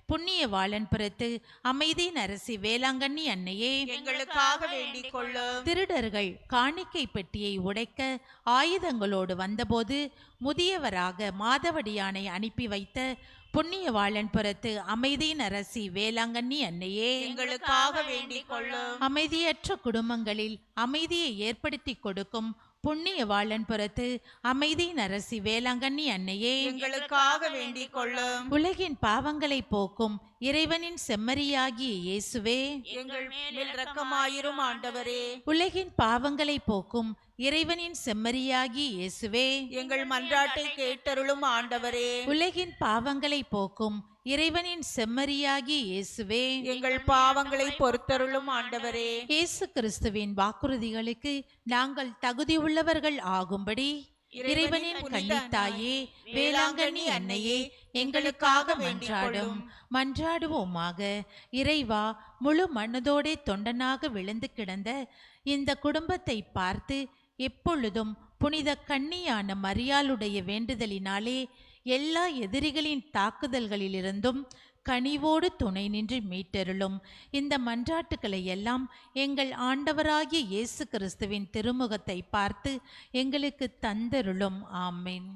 புண்ணியவாளன் புறத்து அமைதியின் அரசி வேளாங்கண்ணி அன்னையே எங்களுக்காக வேண்டிக் கொள்ளும். திருடர்கள் காணிக்கை பெட்டியை உடைக்க ஆயுதங்களோடு வந்தபோது முதியவராக மாதவடியானை அனுப்பி வைத்த புண்ணியவாளன் புறத்து அமைதியின் அரசி வேளாங்கண்ணி அன்னையே எங்களுக்காக வேண்டிக் கொள்ளும். அமைதியற்ற குடும்பங்களில் அமைதியை ஏற்படுத்தி கொடுக்கும் புண்ணியவாளன் புறத்து அமைதியின் அரசி வேளாங்கண்ணி அன்னையே எங்களுக்காக வேண்டிக் கொள்ளும். உலகின் பாவங்களை போக்கும் இறைவனின் செம்மறியாகிய இயேசுவே எங்கள் மேல் இரக்கமாயிரும் ஆண்டவரே. உலகின் பாவங்களை போக்கும் இறைவனின் செம்மறியாகிய இயேசுவே எங்கள் மன்றாட்டை கேட்டருளும் ஆண்டவரே. உலகின் பாவங்களை போக்கும் இறைவனின் செம்மறியாகிய இயேசுவே எங்கள் பாவங்களை பொறுத்தருளும் ஆண்டவரே. இயேசு கிறிஸ்துவின் வாக்குறுதிகளுக்கு நாங்கள் தகுதியுள்ளவர்கள் ஆகும்படி இறைவனின் கன்னித்தாயே, வேளாங்கண்ணி அன்னையே, எங்களுக்காக மன்றாடும். மன்றாடுவோமாக. இறைவா, முழு மனதோடே தொண்டனாக விழுந்து கிடந்த இந்த குடும்பத்தை பார்த்து எப்பொழுதும் புனித கன்னியான மரியாளுடைய வேண்டுதலினாலே எல்லா எதிரிகளின் தாக்குதல்களிலிருந்தும் கனிவோடு துணை நின்று மீட்டருளும். இந்த மன்றாட்டுக்களை எல்லாம் எங்கள் ஆண்டவராகிய இயேசு கிறிஸ்துவின் திருமுகத்தை பார்த்து எங்களுக்கு தந்தருளும். ஆமென்.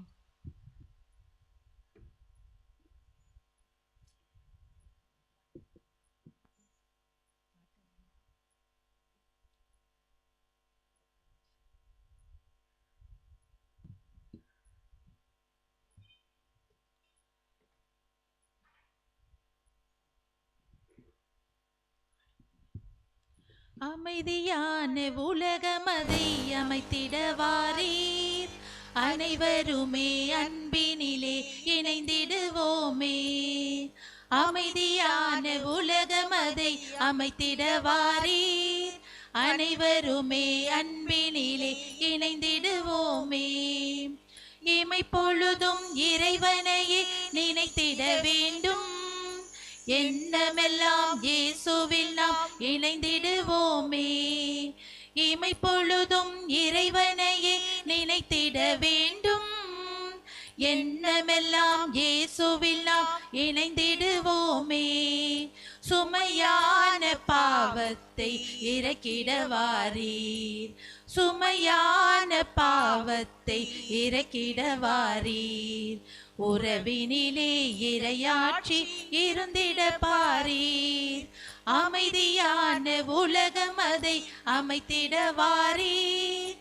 அமைதியான உலகமதை அமைத்திடவாரீர், அனைவருமே அன்பினிலே இணைந்திடுவோமே. அமைதியான உலகமதை அமைத்திடவாரீர், அனைவருமே அன்பினிலே இணைந்திடுவோமே. இமைப்பொழுதும் இறைவனையே நினைத்திட வேண்டும், எண்ணமெல்லாம் இயேசுவில் நாம் இணைந்திடுவோமே. இமைப்பொழுதும் இறைவனையே நினைத்திட வேண்டும், எண்ணமெல்லாம் இயேசுவில் நாம் இணைந்திடுவோமே. சுமையான பாவத்தை இறக்கிடவாரீர், சுமையான பாவத்தை இறக்கிடவாரீர். உறவினிலே இறையாட்சி இருந்திட பாரீர், அமைதியான உலகம் அதை அமைத்திடவாரீர்.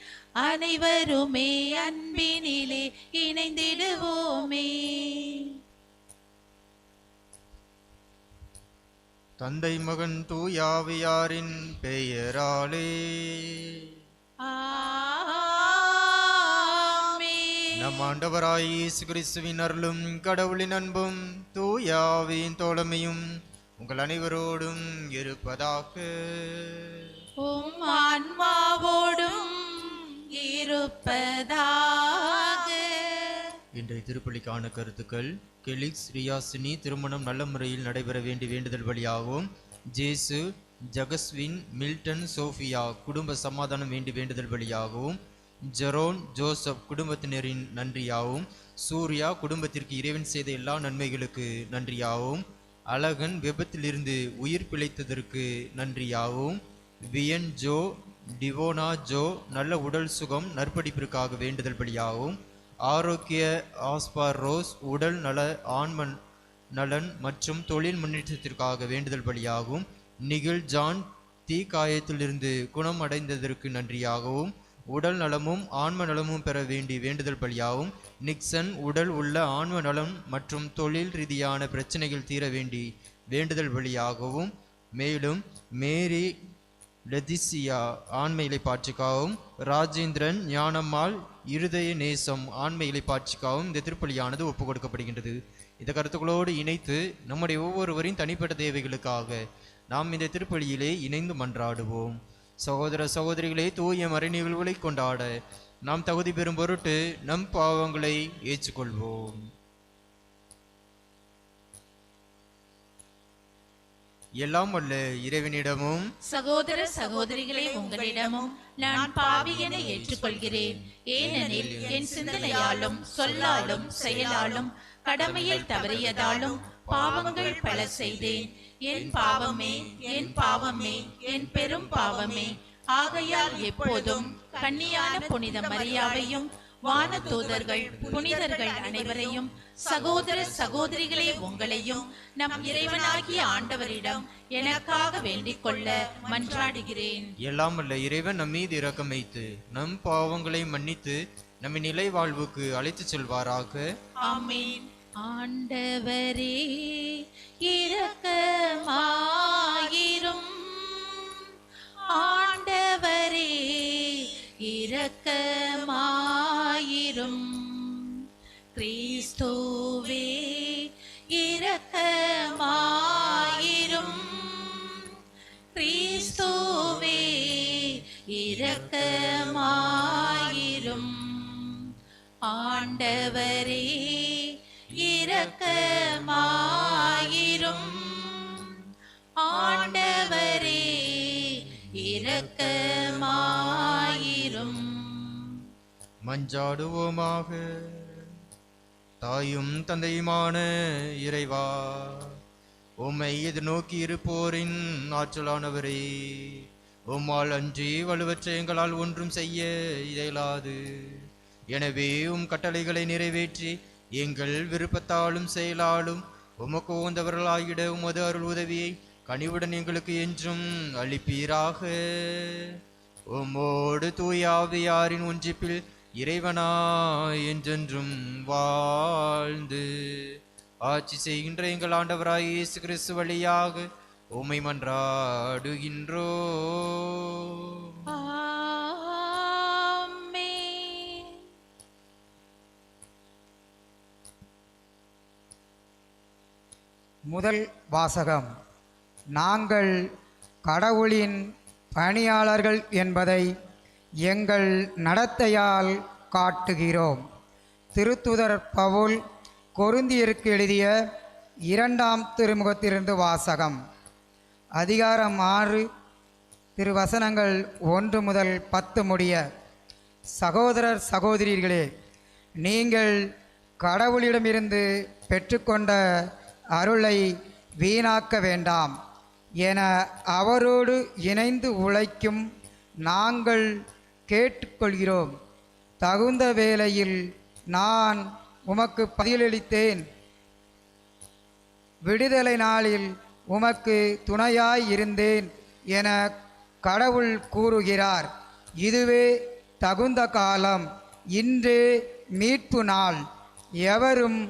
அனைவருமே அன்பினிலே இணைந்திடுவோமே. தந்தை மகன் தூயாவியாரின் பெயராலே நம் ஆண்டவராய் இயேசு கிறிஸ்துவின் அருளும் கடவுளின் அன்பும் தூயாவின் தோழமையும் உங்கள் அனைவரோடும் இருப்பதாக. உம் ஆன்மாவோடும் இருப்பதாக. இன்றைய திருப்பலிக்கான கருத்துக்கள்: கெலிக்ஸ் ரியாசினி திருமணம் நல்ல முறையில் நடைபெற வேண்டி வேண்டுதல் வழியாகவும், ஜேசு ஜகஸ்வின் மில்டன் சோஃபியா குடும்ப சமாதானம் வேண்டி வேண்டுதல் வழியாகவும், ஜெரோன் ஜோசப் குடும்பத்தினரின் நன்றியாகவும், சூர்யா குடும்பத்திற்கு இறைவன் செய்த எல்லா நன்மைகளுக்கு நன்றியாகவும், அழகன் விபத்திலிருந்து உயிர் பிழைத்ததற்கு நன்றியாகவும், வியன் ஜோ டிவோனா ஜோ நல்ல உடல் சுகம் நற்படிப்பிற்காக வேண்டுதல் வழியாகவும், ஆரோக்கிய ஆஸ்பார் ரோஸ் உடல் நல ஆன்ம நலன் மற்றும் தொழில் முன்னேற்றத்திற்காக வேண்டுதல் வழியாகவும், நிகில் ஜான் தீக்காயத்திலிருந்து குணம் அடைந்ததற்கு நன்றியாகவும், உடல் நலமும் ஆன்ம நலமும் பெற வேண்டி வேண்டுதல் பலியாகவும், நிக்சன் உடல் உள்ள ஆன்ம நலம் மற்றும் தொழில் ரீதியான பிரச்சனைகள் தீர வேண்டி வேண்டுதல் வழியாகவும், மேலும் மேரி லெதிசியா ஆன்ம இலைப்பாட்சிக்காகவும், ராஜேந்திரன் ஞானம்மாள் இருதய நேசம் ஆன்ம இலைப்பாட்சிக்காகவும் இந்த திருப்பலியானது ஒப்புக் கொடுக்கப்படுகின்றது. இந்த கருத்துக்களோடு இணைத்து நம்முடைய ஒவ்வொருவரின் தனிப்பட்ட தேவைகளுக்காக நாம் இந்த திருப்பலியிலே இணைந்து மன்றாடுவோம். சகோதர சகோதரிகளே, தூய மறை நிகழ்வுகளை கொண்டாட நாம் தகுதி பெறும் பொருட்டு நம் பாவங்களை ஏற்றுக்கொள்வோம். எல்லாம் வல்ல இறைவனிடமும் சகோதர சகோதரிகளே உங்களிடமும் நான் பாவி என ஏற்றுக்கொள்கிறேன். ஏனெனில் என் சிந்தனையாலும் சொல்லாலும் செயலாலும் கடமையில் தவறியதாலும் பாவங்கள் பல செய்தேன். என் பாவமே, என் பாவமே, என் பெரும் பாவமே. ஆகையால் எப்போதும் கன்னியான புனித மரியாவையும் வான தூதர்கள் புனிதர்கள் அனைவரையும் சகோதர சகோதரிகளே உங்களையும் நம் இறைவனாகிய ஆண்டவரிடம் எனக்காக வேண்டிக் கொள்ள மன்றாடுகிறேன். எல்லாம் வல்ல இறைவன் நம் மீது இரக்கம் வைத்து நம் பாவங்களை மன்னித்து நம்மை நிலை வாழ்வுக்கு அழைத்து செல்வாராக. ஆமென். ஆண்டவரே இரக்கமாயிரும், ஆண்டவரே இரக்கமாயிரும், கிறிஸ்துவே இரக்கமாயிரும், கிறிஸ்துவே இரக்கமாயிரும், ஆண்டவரே இரக்கமாயிரும். ஆண்டவரே இரக்கமாயிரும். மஞ்சாடுவோமாக. தாயும் தந்தையுமான இறைவா, உம்மை எதிர்நோக்கி இருப்போரின் ஆற்றலானவரே, உம்மால் அன்றி வலுவற்ற எங்களால் ஒன்றும் செய்ய இயலாது. எனவே உம் கட்டளைகளை நிறைவேற்றி எங்கள் விருப்பத்தாலும் செயலாலும் உமக்கு உகந்தவர்களாகிட உமது அருள் உதவியை கனிவுடன் எங்களுக்கு என்றும் அளிப்பீராக. உம்மோடு தூய ஆவியாரின் ஒன்றிப்பில் இறைவனா என்றென்றும் வாழ்ந்து ஆட்சி செய்கின்ற எங்கள் ஆண்டவராய் இயேசு கிறிஸ்து வழியாக உம்மை மன்றாடுகின்றோ. ஆமென். முதல் வாசகம். நாங்கள் கடவுளின் பணியாளர்கள் என்பதை எங்கள் நடத்தையால் காட்டுகிறோம். திருத்துதர் பவுல் கொரிந்தியருக்கு எழுதிய 2ஆம் திருமுகத்திலிருந்து வாசகம். அதிகாரம் 6 திருவசனங்கள் 1 முதல் 10 முடிய. சகோதரர் சகோதரிகளே, நீங்கள் கடவுளிடமிருந்து பெற்றுக்கொண்ட அருளை வீணாக்க வேண்டாம் என அவரோடு இணைந்து உழைக்கும் நாங்கள் கேட்டுக்கொள்கிறோம். தகுந்த வேளையில் நான் உமக்கு பதிலளித்தேன். விடுதலை நாளில் உமக்கு துணையாய் இருந்தேன் என கடவுள் கூறுகிறார். இதுவே தகுந்த காலம். இன்று மீட்பு நாள். எவரும்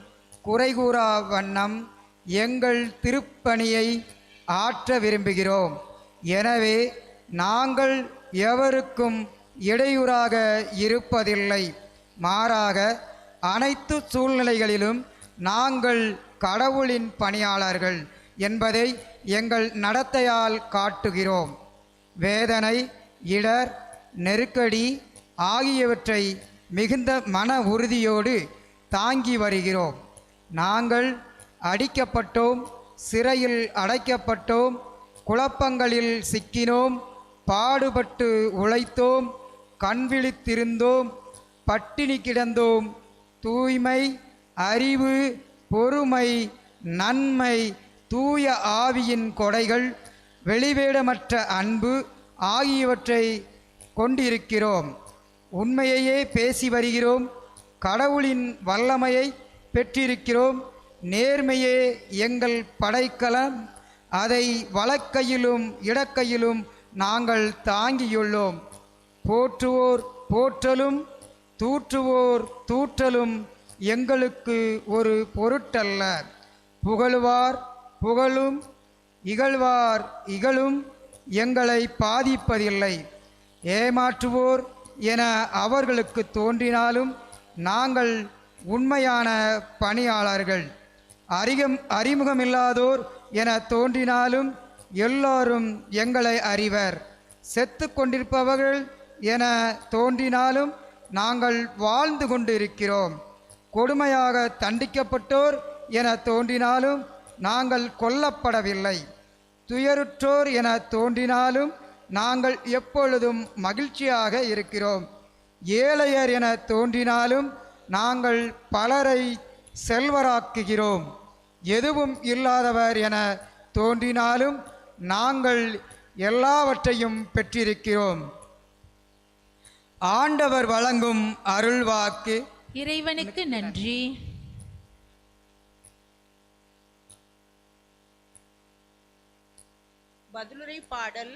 குறைகூறா வண்ணம் எங்கள் திருப்பணியை ஆற்ற விரும்புகிறோம். எனவே நாங்கள் எவருக்கும் இடையூறாக இருப்பதில்லை. மாறாக அனைத்து சூழ்நிலைகளிலும் நாங்கள் கடவுளின் பணியாளர்கள் என்பதை எங்கள் நடத்தையால் காட்டுகிறோம். வேதனை, இடர், நெருக்கடி ஆகியவற்றை மிகுந்த மன உறுதியோடு தாங்கி வருகிறோம். நாங்கள் அடிக்கப்பட்டோம், சிறையில் அடைக்கப்பட்டோம், குழப்பங்களில் சிக்கினோம், பாடுபட்டு உழைத்தோம், கண்விழித்திருந்தோம், பட்டினி கிடந்தோம். தூய்மை, அறிவு, பொறுமை, நன்மை, தூய ஆவியின் கொடைகள், வெளிவேடமற்ற அன்பு ஆகியவற்றை கொண்டிருக்கிறோம். உண்மையையே பேசி வருகிறோம். கடவுளின் வல்லமையை பெற்றிருக்கிறோம். நேர்மையே எங்கள் படைக்கலம். அதை வலக்கையிலும் இடக்கையிலும் நாங்கள் தாங்கியுள்ளோம். போற்றுவோர் போற்றலும் தூற்றுவோர் தூற்றலும் எங்களுக்கு ஒரு பொருட்டல்ல. புகழுவார் புகழும் இகழ்வார் இகழும் எங்களை பாதிப்பதில்லை. ஏமாற்றுவோர் என அவர்களுக்கு தோன்றினாலும் நாங்கள் உண்மையான பணியாளர்கள். அறிமுகமில்லாதோர் என தோன்றினாலும் எல்லோரும் எங்களை அறிவர். செத்து கொண்டிருப்பவர்கள் என தோன்றினாலும் நாங்கள் வாழ்ந்து கொண்டிருக்கிறோம். கொடுமையாக தண்டிக்கப்பட்டோர் என தோன்றினாலும் நாங்கள் கொல்லப்படவில்லை. துயருற்றோர் என தோன்றினாலும் நாங்கள் எப்பொழுதும் மகிழ்ச்சியாக இருக்கிறோம். ஏழையர் என தோன்றினாலும் நாங்கள் பலரை செல்வராக்குகிறோம். எதுவும் இல்லாதவர் என தோன்றினாலும் நாங்கள் எல்லாவற்றையும் பெற்றிருக்கிறோம். ஆண்டவர் வழங்கும் அருள்வாக்கு. இறைவனுக்கு நன்றி. பதிலுரை பாடல்.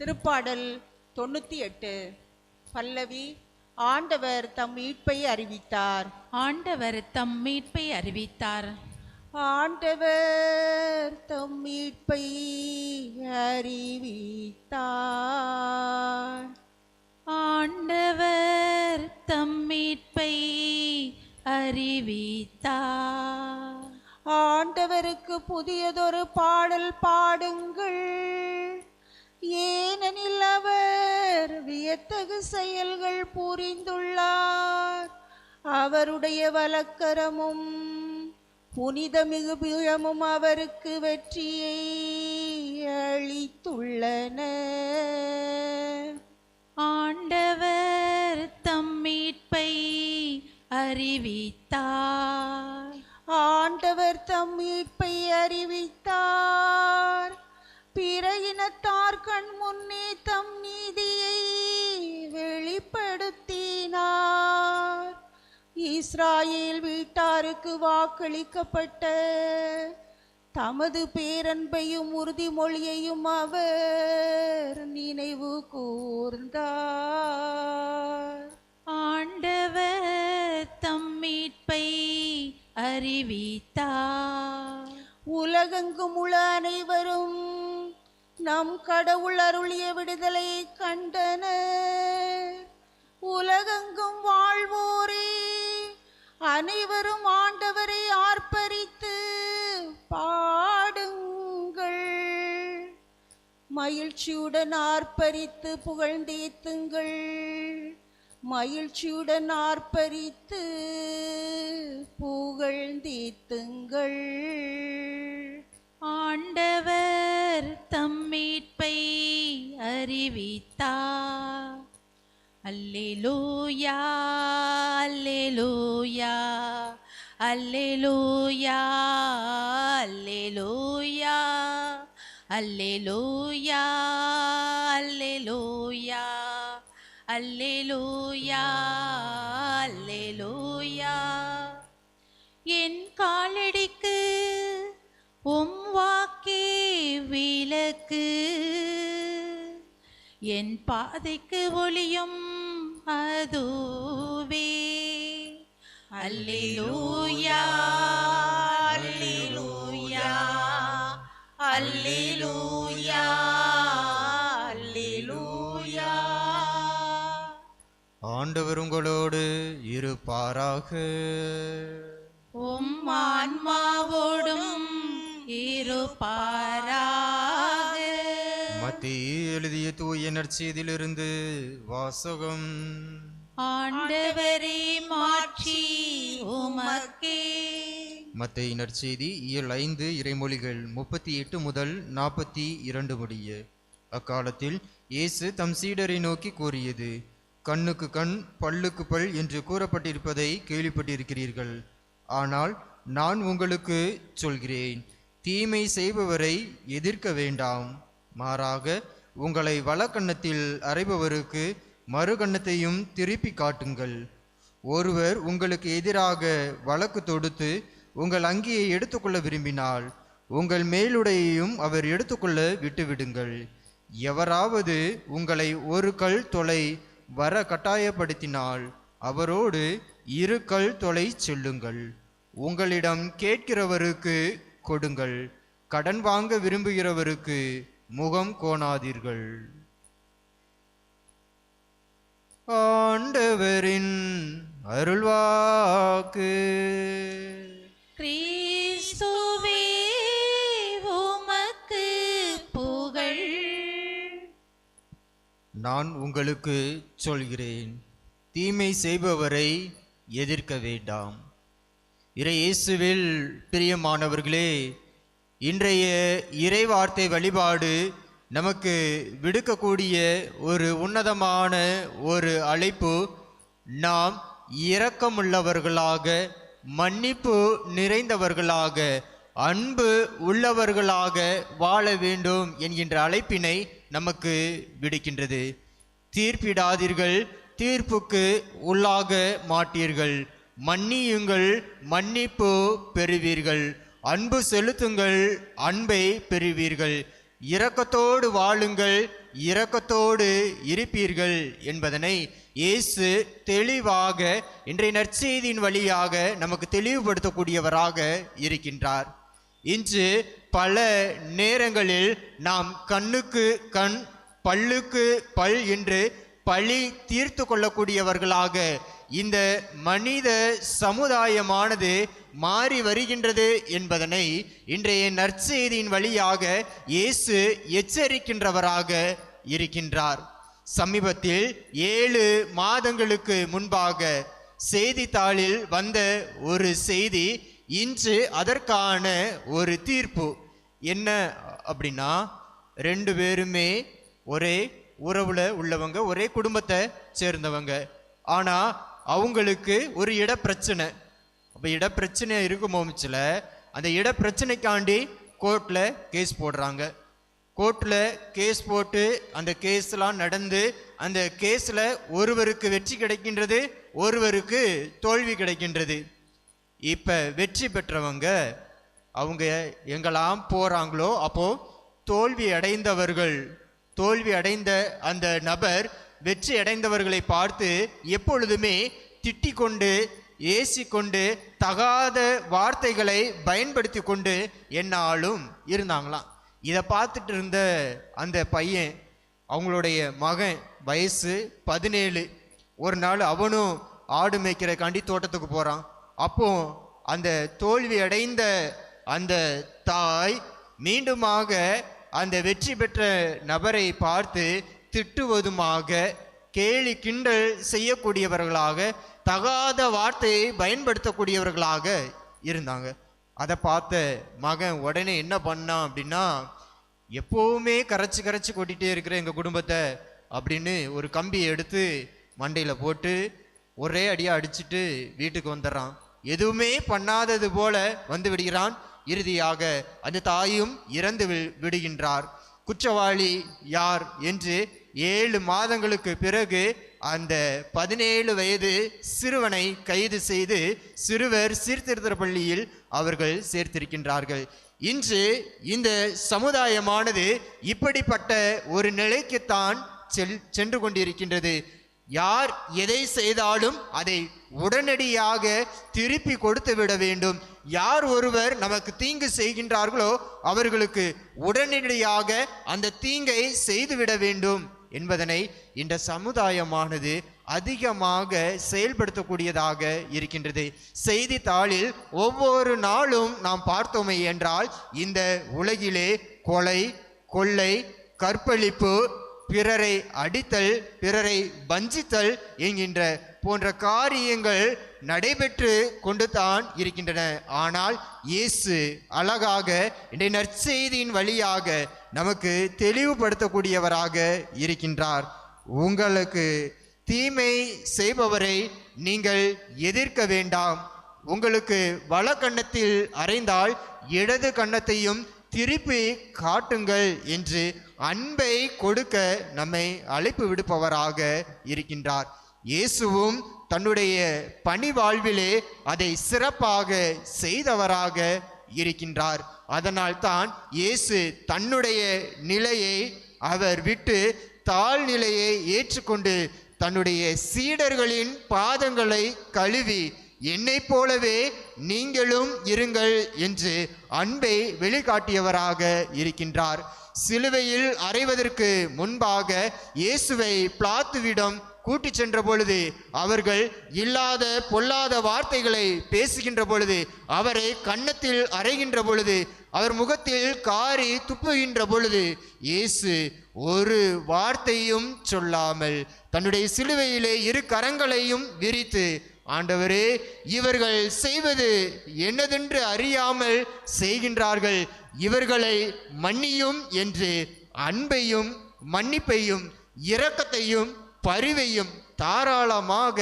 திருப்பாடல் 98. பல்லவி. ஆண்டவர் தம் மீட்பை அறிவித்தார். ஆண்டவர் தம் மீட்பை அறிவித்தார். ஆண்டவர் தம் மீட்பை அறிவித்தார். ஆண்டவர் தம் மீட்பை அறிவித்தார். ஆண்டவருக்கு புதியதொரு பாடல் பாடுங்கள், ஏனெனில் அவர் வியத்தகு செயல்கள் புரிந்துள்ளார். அவருடைய வலக்கரமும் புனிதமிகு பீழமும் அவருக்கு வெற்றியை அளித்துள்ளன. ஆண்டவர் தம் மீட்பை அறிவித்தார். ஆண்டவர் தம் மீட்பை அறிவித்தார். பிற இனத்தார் கண் முன்னே தம் நீதியை வெளிப்படுத்தினார். இஸ்ராயேல் வீட்டாருக்கு வாக்களிக்கப்பட்ட தமது பேரன்பையும் உறுதிமொழியையும் அவர் நினைவு கூர்ந்தார். ஆண்டவர் தம் மீட்பை அறிவித்தார். உலகெங்கும் உள்ள அனைவரும் நம் கடவுள் அருளிய விடுதலையை கண்டனர். உலகெங்கும் வாழ்வோரே அனைவரும் ஆண்டவரை ஆர்ப்பரித்து பாடுங்கள். மகிழ்ச்சியுடன் ஆர்ப்பரித்து புகழ்ந்தேத்துங்கள். மகிழ்ச்சியுடன் ஆர்ப்பரித்து புகழ்ந்தேத்துங்கள். ஆண்டவர் தம் மீட்பை அறிவித்தார். அல்லேலூயா அல்லேலூயா அல்லேலூயா அல்லேலூயா அல்லேலூயா அல்லேலூயா அல்லேலூயா அல்லேலூயா. என் காலடிக்கு உம் வாக்கே விளக்கு, என் பாதைக்கு ஒளியும் அதுவே. அல்லேலூயா அல்லேலூயா அல்லேலூயா அல்லேலூயா. ஆண்டவர் உங்களோடு இருப்பாராக. உம் ஆன்மாவோடும் இருப்பாராக. மத்தேயு எழுதிய தூய நற்செய்தியிலிருந்து வாசகம். ஆண்டவரே மாட்சி உமக்கே. மத்தேயு நற்செய்தி இயல் 5 இறைமொழிகள் 38 முதல் 42 முடிய. அக்காலத்தில் இயேசு தம் சீடரை நோக்கி கூறியது: கண்ணுக்கு கண் பல்லுக்கு பல் என்று கூறப்பட்டிருப்பதை கேள்விப்பட்டிருக்கிறீர்கள். ஆனால் நான் உங்களுக்கு சொல்கிறேன், தீமை செய்பவரை எதிர்க்க வேண்டாம். மாறாக உங்களை வலக்கன்னத்தில் அறைபவருக்கு மறுகன்னத்தையும் திருப்பி காட்டுங்கள். ஒருவர் உங்களுக்கு எதிராக வழக்கு தொடுத்து உங்கள் அங்கியை எடுத்துக்கொள்ள விரும்பினால் உங்கள் மேலுடையையும் அவர் எடுத்துக்கொள்ள விட்டுவிடுங்கள். எவராவது உங்களை ஒரு கல் தொலை வர கட்டாயப்படுத்தினால் அவரோடு 2 கல் தொலை செல்லுங்கள். உங்களிடம் கேட்கிறவருக்கு கொடுங்கள். கடன் வாங்க விரும்புகிறவருக்கு முகம் கோணாதீர்கள். ஆண்டவரின் அருள்வாக்கு. கிறிஸ்துவே உமக்கு புகழ். நான் உங்களுக்கு சொல்கிறேன், தீமை செய்பவரை எதிர்க்க வேண்டாம். இயேசுவில் பிரியமானவர்களே, இன்றைய இறைவார்த்தை வழிபாடு நமக்கு விடுக்கக்கூடிய ஒரு உன்னதமான ஒரு அழைப்பு. நாம் இரக்கமுள்ளவர்களாக, மன்னிப்பு நிறைந்தவர்களாக, அன்பு உள்ளவர்களாக வாழ வேண்டும் என்கின்ற அழைப்பினை நமக்கு விடுக்கின்றது. தீர்ப்பிடாதீர்கள், தீர்ப்புக்கு உள்ளாக மாட்டீர்கள். மன்னியுங்கள், மன்னிப்பு பெறுவீர்கள். அன்பு செலுத்துங்கள், அன்பை பெறுவீர்கள். இரக்கத்தோடு வாழுங்கள், இரக்கத்தோடு இருப்பீர்கள் என்பதனை இயேசு தெளிவாக இன்றைய நற்செய்தியின் வழியாக நமக்கு தெளிவுபடுத்தக்கூடியவராக இருக்கின்றார். இன்று பல நேரங்களில் நாம் கண்ணுக்கு கண் பல்லுக்கு பல் என்று பழி தீர்த்து கொள்ளக்கூடியவர்களாக இந்த மனித சமுதாயமானது மாறி வருகின்றது என்பதனை இன்றைய நற்செய்தியின் வழியாக இயேசு எச்சரிக்கின்றவராக இருக்கின்றார். சமீபத்தில் 7 மாதங்களுக்கு முன்பாக செய்தித்தாளில் வந்த ஒரு செய்தி, இன்று அதற்கான ஒரு தீர்ப்பு என்ன அப்படின்னா, 2 பேருமே ஒரே உறவுல உள்ளவங்க, ஒரே குடும்பத்தை சேர்ந்தவங்க. ஆனா அவங்களுக்கு ஒரு இட பிரச்சனை. அப்போ இட பிரச்சனை இருக்கும் போச்சுல, அந்த இட பிரச்சனைக்காண்டி கோர்ட்டில் கேஸ் போடுறாங்க. கோர்ட்டில் கேஸ் போட்டு அந்த கேஸ்லாம் நடந்து அந்த கேஸில் ஒருவருக்கு வெற்றி கிடைக்கின்றது, ஒருவருக்கு தோல்வி கிடைக்கின்றது. இப்போ வெற்றி பெற்றவங்க அவங்க எங்கெல்லாம் போகிறாங்களோ அப்போது தோல்வி அடைந்த அந்த நபர் வெற்றி அடைந்தவர்களை பார்த்து எப்பொழுதுமே திட்டிக் கொண்டு ஏசிக்கொண்டு தகாத வார்த்தைகளை பயன்படுத்தி கொண்டு என்னாலும் இருந்தாங்களாம். இதை பார்த்துட்டு இருந்த அந்த பையன், அவங்களுடைய மகன், வயசு 17. ஒரு நாள் அவனும் ஆடு மேய்க்கிறக்காண்டி தோட்டத்துக்கு போகிறான். அப்போ அந்த தோல்வி அடைந்த அந்த தாய் மீண்டுமாக அந்த வெற்றி பெற்ற நபரை பார்த்து திட்டுவதுமாக, கேலி கிண்டல் செய்யக்கூடியவர்களாக, தகாத வார்த்தையை பயன்படுத்தக்கூடியவர்களாக இருந்தாங்க. அதை பார்த்த மகன் உடனே என்ன பண்ணான் அப்படின்னா, எப்போவுமே கரைச்சி கொட்டிகிட்டே இருக்கிற எங்கள் குடும்பத்தை அப்படின்னு ஒரு கம்பியை எடுத்து மண்டையில் போட்டு ஒரே அடியாக அடிச்சுட்டு வீட்டுக்கு வந்துடுறான். எதுவுமே பண்ணாதது போல வந்து விடுகிறான். இறுதியாக அந்த தாயும் இறந்து விடுகின்றார். குற்றவாளி யார் என்று 7 மாதங்களுக்கு பிறகு அந்த 17 வயது சிறுவனை கைது செய்து சிறுவர் சீர்திருத்த பள்ளியில் அவர்கள் சேர்த்திருக்கின்றார்கள். இன்று இந்த சமுதாயமானது இப்படிப்பட்ட ஒரு நிலைக்குத்தான் சென்று கொண்டிருக்கின்றது. யார் எதை செய்தாலும் அதை உடனடியாக திருப்பி கொடுத்து விட வேண்டும். யார் ஒருவர் நமக்கு தீங்கு செய்கின்றார்களோ அவர்களுக்கு உடனடியாக அந்த தீங்கை செய்துவிட வேண்டும் என்பதனை இந்த சமுதாயமானது அதிகமாக செயல்படுத்தக்கூடியதாக இருக்கின்றது. செய்தித்தாளில் ஒவ்வொரு நாளும் நாம் பார்த்தோமே என்றால், இந்த உலகிலே கொலை, கொள்ளை, கற்பழிப்பு, பிறரை அடித்தல், பிறரை வஞ்சித்தல் என்கின்ற போன்ற காரியங்கள் நடைபெற்று கொண்டு தான் இருக்கின்றன. ஆனால் இயேசு அழகாக இன்றைய நற்செய்தியின் வழியாக நமக்கு தெளிவுபடுத்தக்கூடியவராக இருக்கின்றார். உங்களுக்கு தீமை செய்பவரை நீங்கள் எதிர்க்க வேண்டாம். உங்களுக்கு வலக்கண்ணத்தில் அறைந்தால் இடது கன்னத்தையும் திருப்பி காட்டுங்கள் என்று அன்பை கொடுக்க நம்மை அழைப்பு விடுப்பவராக இருக்கின்றார். இயேசுவும் தன்னுடைய பணி வாழ்விலே அதை சிறப்பாக செய்தவராக இருக்கின்றார். அதனால் தான் இயேசு தன்னுடைய நிலையை அவர் விட்டு தாழ்நிலையை ஏற்றுக்கொண்டு தன்னுடைய சீடர்களின் பாதங்களை கழுவி, என்னை போலவே நீங்களும் இருங்கள் என்று அன்பை வெளிக்காட்டியவராக இருக்கின்றார். சிலுவையில் அறைவதற்கு முன்பாக இயேசுவை பிலாத்துவிடம் கூட்டி சென்ற பொழுது அவர்கள் இல்லாத பொல்லாத வார்த்தைகளை பேசுகின்ற பொழுது, அவரை கன்னத்தில் அறைகின்ற பொழுது, அவர் முகத்தில் காரி துப்புகின்ற பொழுது, இயேசு ஒரு வார்த்தையும் சொல்லாமல் தன்னுடைய சிலுவையிலே 2 கரங்களையும் விரித்து, ஆண்டவரே, இவர்கள் செய்வது என்னதென்று அறியாமல் செய்கின்றார்கள், இவர்களை மன்னியும் என்று அன்பையும் மன்னிப்பையும் இரக்கத்தையும் பரிவையும் தாராளமாக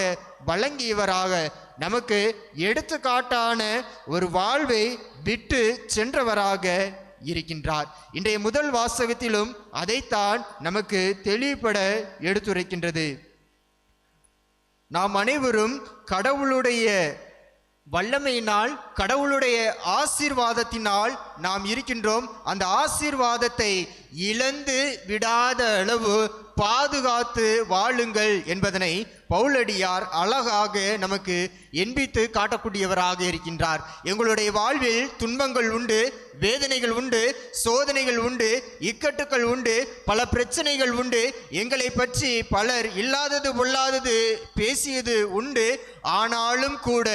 வழங்கியவராக நமக்கு எடுத்துக்காட்டான ஒரு வாழ்வை விட்டு சென்றவராக இருக்கின்றார். இன்றைய முதல் வாசகத்திலும் அதைத்தான் நமக்கு தெளிவுபட எடுத்துரைக்கின்றது. நாம் அனைவரும் கடவுளுடைய வல்லமையினால், கடவுளுடைய ஆசீர்வாதத்தினால் நாம் இருக்கின்றோம். அந்த ஆசீர்வாதத்தை இழந்து விடாத அளவு பாதுகாத்து வாழுங்கள் என்பதனை பவுலடியார் அழகாக நமக்கு எண்பித்து காட்டக்கூடியவராக இருக்கின்றார். எங்களுடைய வாழ்வில் துன்பங்கள் உண்டு, வேதனைகள் உண்டு, சோதனைகள் உண்டு, இக்கட்டுகள் உண்டு, பல பிரச்சனைகள் உண்டு. எங்களை பற்றி பலர் இல்லாதது பொல்லாதது பேசியது உண்டு. ஆனாலும் கூட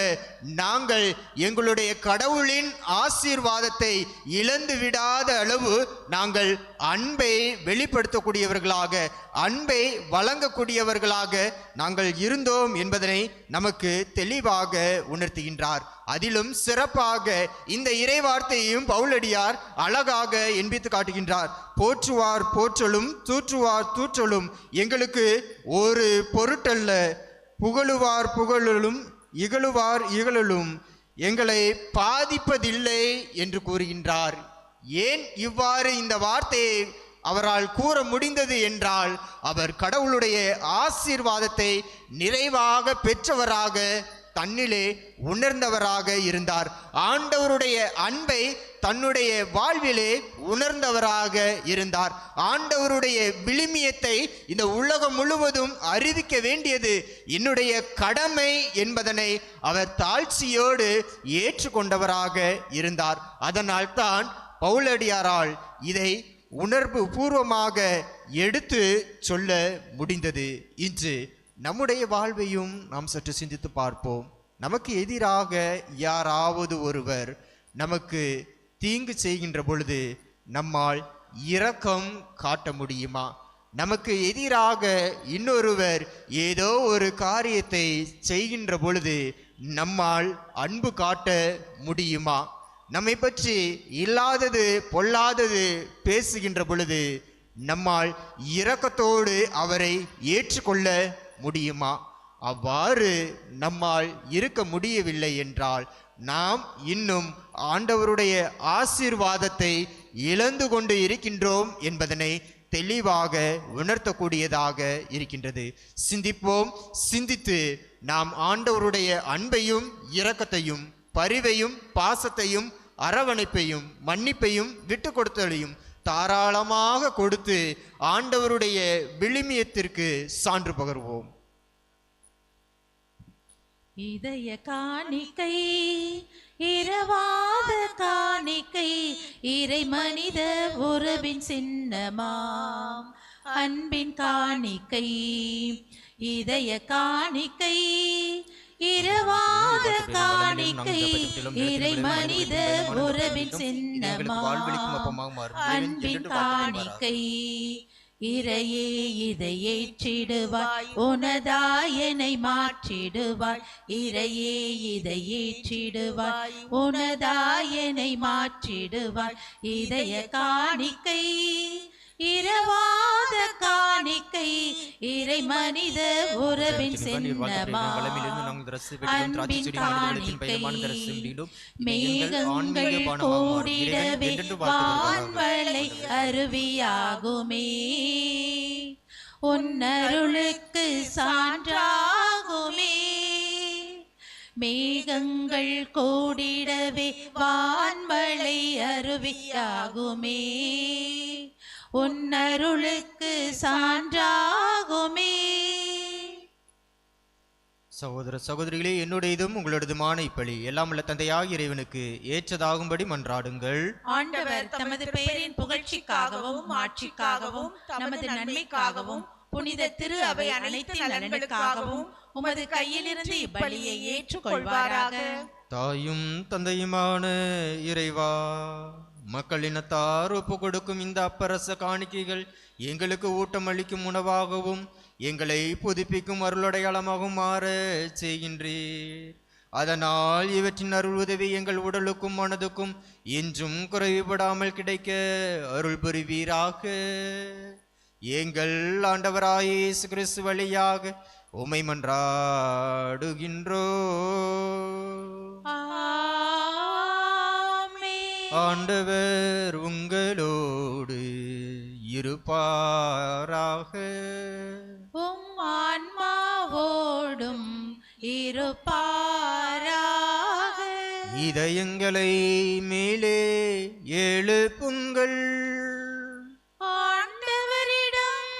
நாங்கள் எங்களுடைய கடவுளின் ஆசீர்வாதத்தை இழந்து விடாத அளவு நாங்கள் அன்பை வெளிப்படுத்தக்கூடியவர்களாக, அன்பை வழங்கக்கூடியவர்களாக நாங்கள் இருந்தோம் என்பதனை நமக்கு தெளிவாக உணர்த்துகின்றார். அதிலும் சிறப்பாக இந்த இறைவார்த்தையையும் பவுலடியார் அழகாக என்பித்து காட்டுகின்றார். போற்றுவார் போற்றலும் தூற்றுவார் தூற்றலும் எங்களுக்கு ஒரு பொருட்டல்ல, புகழுவார் புகழலும் இகழுவார் இகழலும் எங்களை பாதிப்பதில்லை என்று கூறுகின்றார். ஏன் இவ்வாறு இந்த வார்த்தையை அவரால் கூற முடிந்தது என்றால், அவர் கடவுளுடைய ஆசீர்வாதத்தை நிறைவாக பெற்றவராக தன்னிலே உணர்ந்தவராக இருந்தார். ஆண்டவருடைய அன்பை தன்னுடைய வாழ்விலே உணர்ந்தவராக இருந்தார். ஆண்டவருடைய விழுமியத்தை இந்த உலகம் முழுவதும் அறிவிக்க வேண்டியது என்னுடைய கடமை என்பதனை அவர் தாழ்ச்சியோடு ஏற்றுக்கொண்டவராக இருந்தார். அதனால் தான் பவுலடியாரால் இதை உணர்வு பூர்வமாக எடுத்து சொல்ல முடிந்தது. இன்று நம்முடைய வாழ்வையும் நாம் சற்று சிந்தித்து பார்ப்போம். நமக்கு எதிராக யாராவது ஒருவர் நமக்கு தீங்கு செய்கின்ற பொழுது நம்மால் இரக்கம் காட்ட முடியுமா? நமக்கு எதிராக இன்னொருவர் ஏதோ ஒரு காரியத்தை செய்கின்ற பொழுது நம்மால் அன்பு காட்ட முடியுமா? நம்மை பற்றி இல்லாதது பொல்லாதது பேசுகின்ற பொழுது நம்மால் இரக்கத்தோடு அவரை ஏற்றுக்கொள்ள முடியுமா? அவ்வாறு நம்மால் இருக்க முடியவில்லை என்றால் நாம் இன்னும் ஆண்டவருடைய ஆசீர்வாதத்தை இழந்து கொண்டு இருக்கின்றோம் என்பதனை தெளிவாக உணர்த்தக்கூடியதாக இருக்கின்றது. சிந்திப்போம். சிந்தித்து நாம் ஆண்டவருடைய அன்பையும் இரக்கத்தையும் பரிவையும் பாசத்தையும் அரவணைப்பையும் மன்னிப்பையும் விட்டு கொடுத்தலையும் தாராளமாக கொடுத்து ஆண்டவருடைய விழுமியத்திற்கு சான்று பகர்வோம். இதய காணிக்கை இரவாத காணிக்கை இறை மனித உறவின் சின்னமாம் அன்பின் காணிக்கை. இதய காணிக்கை இரவாத காணிக்கை இறை மனித உறவின் சின்னமாம் அன்பின் காணிக்கை. இறையே இதை ஏற்றிடுவாய் உனதாயனை மாற்றிடுவாய். இறையே இதை ஏற்றிடுவாய் உனதாயனை மாற்றிடுவாய். இதய காணிக்கை இரவாத காணிக்கை இறை மனித உறவின் சின்னமாம் அன்பின் காணிக்கை. மேகங்கள் கூடிடவே வான்வளை அருவியாகுமே உன்னருளுக்கு சான்றாகுமே. மேகங்கள் கூடிடவே வான்வளை அருவியாகுமே உன்னருளுக்கு சான்றாகுமே. சகோதர சகோதரிகளே, என்னுடையதும் உங்களுடையதுமான இப்பலி எல்லாம் உள்ள தந்தையாகிய இறைவனுக்கு ஏற்றதாகும்படி மன்றாடுங்கள். ஆண்டவர் தமது பெயரின் புகழ்ச்சிக்காகவும் மாட்சிக்காகவும் நமது நன்மைக்காகவும் புனித திரு அவை அனைத்து நலன்களுக்காகவும் உமது கையிலிருந்து இப்பலியை ஏற்றுக்கொள்வாராக. தாயும் தந்தையுமான இறைவா, மக்களினத்தார் ஒப்பு கொடுக்கும் இந்த அப்பரச காணிக்கைகள் எங்களுக்கு ஊட்டமளிக்கும் உணவாகவும் எங்களை புதுப்பிக்கும் அருளடையாளமாகவும் மாற செய்கின்றீர். அதனால் இவற்றின் அருள் உதவி எங்கள் உடலுக்கும் மனதுக்கும் என்றும் குறைவுபடாமல் கிடைக்க அருள் புரிவீராக. எங்கள் ஆண்டவராகிய இயேசு கிறிஸ்து வழியாக உம்மை மன்றாடுகின்றோம். ஆண்டவர் உங்களோடு இருப்பாராக. உம் ஆன்மாவோடும் இருப்பாராக. இதயங்களை மேலே எழுப்புங்கள். ஆண்டவரிடம்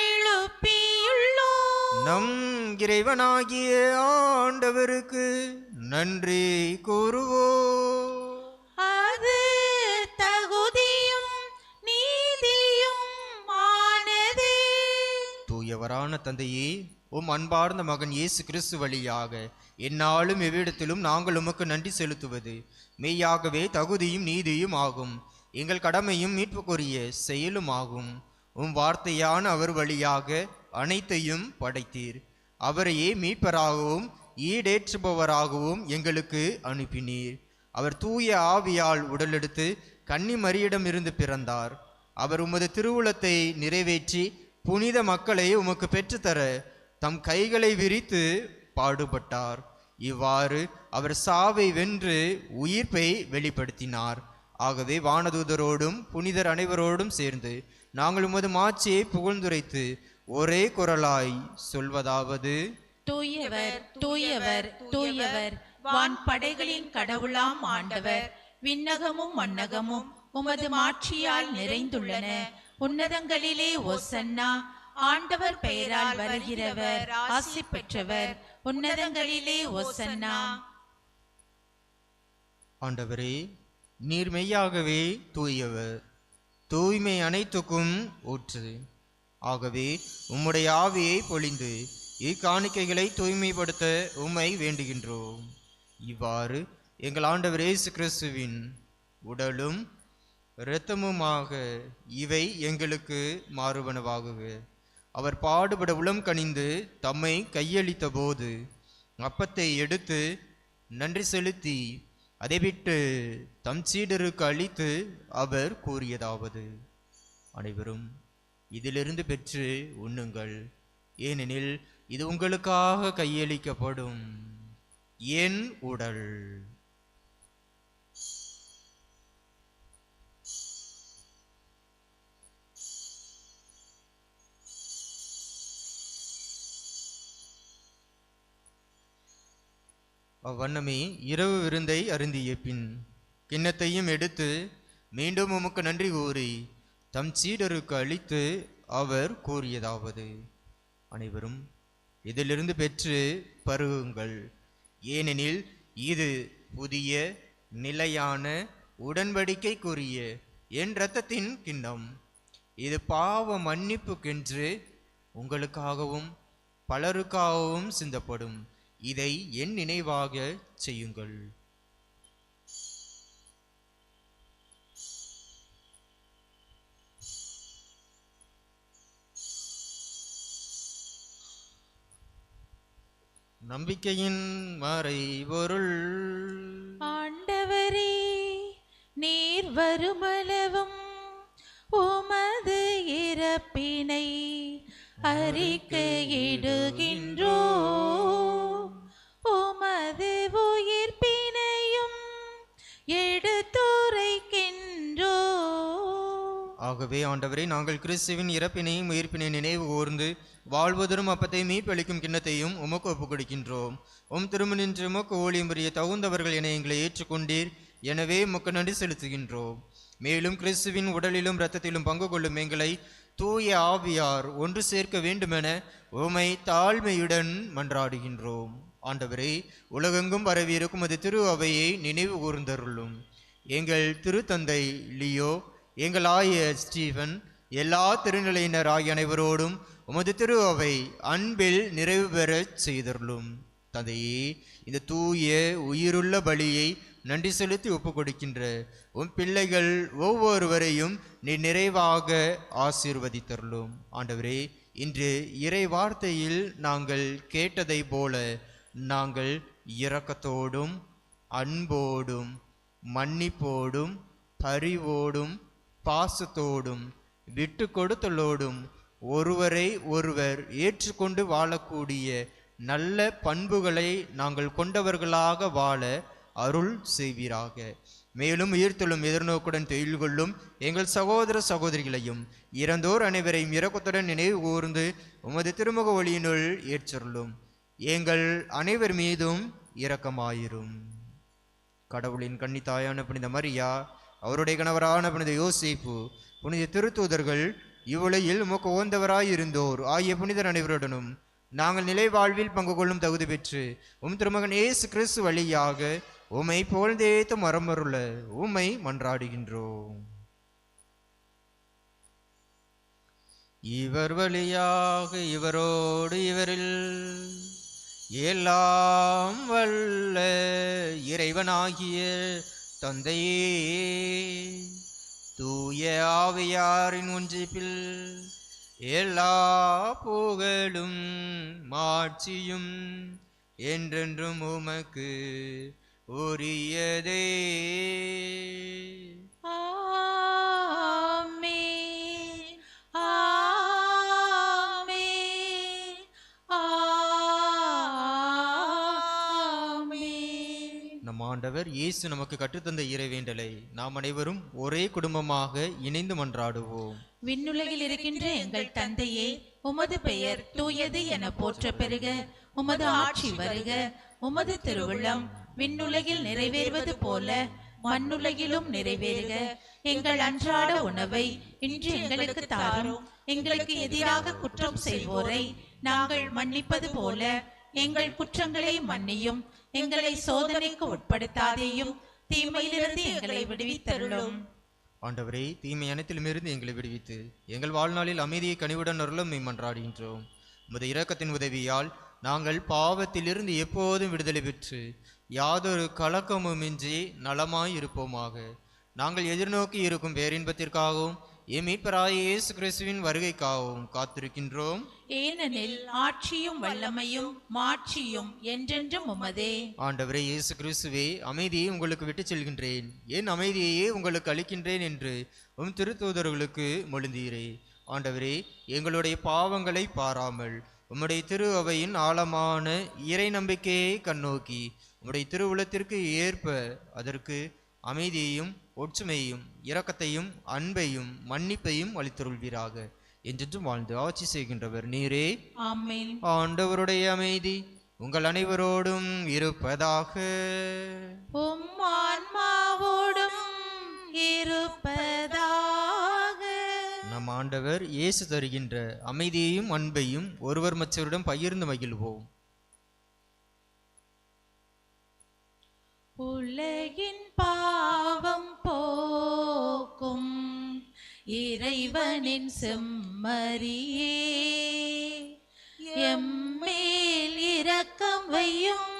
எழுப்பியுள்ளோம். நம் இறைவனாகிய ஆண்டவருக்கு நன்றி கூறுவோம். அது தகுதியும் நீதியும் ஆனதே. தூயவரான தந்தையே, உம் அன்பார்ந்த மகன் இயேசு கிறிஸ்து வழியாக எந்நாளும் எவ்விடத்திலும் நாங்கள் உமக்கு நன்றி செலுத்துவது மெய்யாகவே தகுதியும் நீதியும் ஆகும். எங்கள் கடமையும் மீட்புக்குரிய செயலும் ஆகும். வார்த்தையான அவர் வழியாக அனைத்தையும் படைத்தீர். அவரையே மீட்பராகவும் ஈடேற்றுபவராகவும் எங்களுக்கு அனுப்பினீர். அவர் தூய ஆவியால் உடலெடுத்து கன்னி மரியிடமிருந்து பிறந்தார். அவர் உமது திருவுளத்தை நிறைவேற்றி புனித மக்களை உமக்கு பெற்றுத்தர தம் கைகளை விரித்து பாடுபட்டார். இவ்வாறு அவர் சாவை வென்று உயிர்ப்பை வெளிப்படுத்தினார். ஆகவே வானதூதரோடும் புனிதர் அனைவரோடும் சேர்ந்து நாங்கள் உமது மாட்சியை புகழ்ந்துரைத்து ஒரே குரலாய் சொல்வதாவது: தூயவர் தூயவர் தூயவர், வான் படைகளின் கடவுளாம் ஆண்டவர். விண்ணகமும் மண்ணகமும் உமது மாட்சியால் நிறைந்துள்ளன. உன்னதங்களிலே ஓசன்னா. ஆண்டவர் பெயரால் வருகிறவர் ஆசி பெற்றவர். உன்னதங்களிலே ஓசன்னா. ஆண்டவரே, நீர் மெய்யாகவே தூயவர், தூய்மை அனைத்துக்கும் ஊற்று. ஆகவே உம்முடைய ஆவியை பொழிந்து இக்காணிக்கைகளை தூய்மைப்படுத்த உம்மை வேண்டுகின்றோம். இவ்வாறு எங்கள் ஆண்டவர் இயேசு கிறிஸ்துவின் உடலும் இரத்தமுமாக இவை எங்களுக்கு மாறுவனவாகுக. அவர் பாடுபட உளம் கனிந்து தம்மை கையளித்த போது அப்பத்தை எடுத்து நன்றி செலுத்தி அதை விட்டு தம் சீடருக்கு அளித்து அவர் கூறியதாவது: அனைவரும் இதிலிருந்து பெற்று உண்ணுங்கள், ஏனெனில் இது உங்களுக்காக கையளிக்கப்படும் என் உடல். அவ்வண்ணமே இரவு விருந்தை அருந்திய பின் கிண்ணத்தையும் எடுத்து மீண்டும் உமக்கு நன்றி கூறி தம் சீடருக்கு அளித்து அவர் கூறியதாவது: அனைவரும் இதிலிருந்து பெற்று பருகுங்கள், ஏனெனில் இது புதிய நிலையான உடன்படிக்கைக்குரிய என் இரத்தத்தின் கிண்ணம். இது பாவ மன்னிப்புக்கென்று உங்களுக்காகவும் பலருக்காகவும் சிந்தப்படும். இதை என் நினைவாக செய்யுங்கள். நம்பிக்கையின் மறைபொருள். ஆண்டவரே, நீர் வருமளவும் உமது இறப்பினை அறிக்கையிடுகின்றோ, உமது உயிர்ப்பினையும் எடுத்துரைக்கின்றோ. ஆகவே ஆண்டவரே, நாங்கள் கிறிஸ்துவின் இறப்பினையும் உயிர்ப்பினை நினைவு கூர்ந்து வாழ்வதரும் அப்பத்தை மீட்பளிக்கும் கிண்ணத்தையும் உமக்கு ஒப்புக் கொடுக்கின்றோம். திருமணின்று உமக்கு ஊழியம் புரிய தகுந்தவர்கள் என எங்களை ஏற்றுக்கொண்டீர். எனவே உமக்கு நன்றி செலுத்துகின்றோம். மேலும் கிறிஸ்துவின் உடலிலும் இரத்தத்திலும் பங்கு கொள்ளும் எங்களை தூய ஆவியார் ஒன்று சேர்க்க வேண்டுமென உமை தாழ்மையுடன் மன்றாடுகின்றோம். ஆண்டவரே, உலகெங்கும் பரவியிருக்கும் அது திரு அவையை நினைவு கூர்ந்தருளும். எங்கள் திருத்தந்தை லியோ, எங்கள் ஆயர் ஸ்டீவன், எல்லா திருநிலையினர் ஆகிய அனைவரோடும் உமது திரு அவை அன்பில் நிறைவு பெறச் செய்தருளும். தந்தையே, இந்த தூய உயிருள்ள பலியை நன்றி செலுத்தி ஒப்புக் கொடுக்கின்ற பிள்ளைகள் ஒவ்வொருவரையும் நீ நிறைவாக ஆசீர்வதித்தருளும். ஆண்டவரே, இன்று இறை வார்த்தையில் நாங்கள் கேட்டதை போல நாங்கள் இரக்கத்தோடும் அன்போடும் மன்னிப்போடும் பரிவோடும் பாசத்தோடும் விட்டு கொடுத்தலோடும் ஒருவரை ஒருவர் ஏற்றுக்கொண்டு வாழக்கூடிய நல்ல பண்புகளை நாங்கள் கொண்டவர்களாக வாழ அருள் செய்வீராக. மேலும் உயிர்த்தெழும் எதிர்நோக்குடன் தொழில் கொள்ளும் எங்கள் சகோதர சகோதரிகளையும் இறந்தோர் அனைவரையும் இரக்கத்துடன் நினைவு கூர்ந்து உமது திருமுக ஒளியினுள் ஏற்றருளும். எங்கள் அனைவர் மீதும் இரக்கமாயிரும். கடவுளின் கன்னித்தாயான புனித மரியா, அவருடைய கணவரான புனித யோசேப்பு, புனித திருத்தூதர்கள், இவ்வுலகில் உமக்கு உகந்தவராயிருந்தோர் ஆகிய புனிதர் அனைவருடனும் நாங்கள் நிலை வாழ்வில் பங்கு கொள்ளும் தகுதி பெற்று திருமகன் இயேசு கிறிஸ்து வழியாக உம்மை புகழ்ந்தேத்து மரமருள உம்மை மன்றாடுகின்றோம். இவர் வழியாக இவரோடு இவரில் எல்லாம் வல்ல இறைவனாகிய தந்தையே, தூய ஆவியாரின் ஒன்றிப்பில் எல்லா புகழும் மாட்சியும் என்றென்றும் உமக்கு உரியதே. ஆமென். ஆமென். ஆமென். நம் ஆண்டவர் இயேசு நமக்கு கற்றுத்தந்த இறைவேண்டலை நாம் அனைவரும் ஒரே குடும்பமாக இணைந்து மன்றாடுவோம். விண்ணுலகில் இருக்கின்ற எங்கள் தந்தையே, உமது பெயர் தூயது என போற்ற பெறுக. உமது ஆட்சி வருக. உமது திருவுள்ளம் விண்ணுலகில் நிறைவேறுவது போல மண்ணுலகிலும் நிறைவேறுக. எங்கள் அன்றாட உணவை இன்று எங்களுக்கு தாரும். எங்களுக்கு எதிராக குற்றம் செய்வோரை நாங்கள் மன்னிப்பது போல எங்கள் குற்றங்களை மன்னியும். எங்களை சோதனைக்கு உட்படுத்தாதேயும், தீமையிலிருந்து எங்களை விடுவித்தருளும். ஆண்டவரே, தீமை அனைத்திலுமிருந்து எங்களை விடுவித்து எங்கள் வாழ்நாளில் அமைதியை கனிவுடன் அருளும் மன்றாடுகின்றோம். உமது இரக்கத்தின் உதவியால் நாங்கள் பாவத்திலிருந்து எப்போதும் விடுதலை பெற்று யாதொரு கலக்கமுமின்றி நலமாய் இருப்போமாக. நாங்கள் எதிர்நோக்கி இருக்கும் பேரின்பத்திற்காகவும் மீட்பராகிய இயேசு கிறிஸ்துவின் வருகைக்காகவும் காத்திருக்கின்றோம். ஏனெனில் ஆட்சியும் வல்லமையும் மாட்சியும் என்றென்றும் உமதே. ஆண்டவரே இயேசு கிறிஸ்துவே, அமைதியை உங்களுக்கு விட்டுச் செல்கின்றேன், என் அமைதியையே உங்களுக்கு அளிக்கின்றேன் என்று உம் திருத்தூதர்களுக்கு மொழிந்தீரே. ஆண்டவரே, எங்களுடைய பாவங்களை பாராமல் உம்முடைய திரு அவையின் ஆழமான இறை நம்பிக்கையை கண்ணோக்கி உம்முடைய திருவுளத்திற்கு ஏற்ப அதற்கு அமைதியையும் ஒற்றுமையும் இரக்கத்தையும் அன்பையும் மன்னிப்பையும் அளித்தருள்வீராக. என்றென்றும் வாழ்ந்து ஆட்சி செய்கின்றவர் நீரே. ஆமென். ஆண்டவருடைய அமைதி உங்கள் அனைவரோடும் இருப்பதாக. உம் ஆன்மாவோடும் இருப்பதாக. நம் ஆண்டவர் இயேசு தருகின்ற அமைதியையும் அன்பையும் ஒருவர் மற்றவரிடம் பகிர்ந்து மகிழ்வோம். உலகின் பாவம் போக்கும் இறைவனின் செம்மறியே, எம்மேல் இரக்கம் வையும்.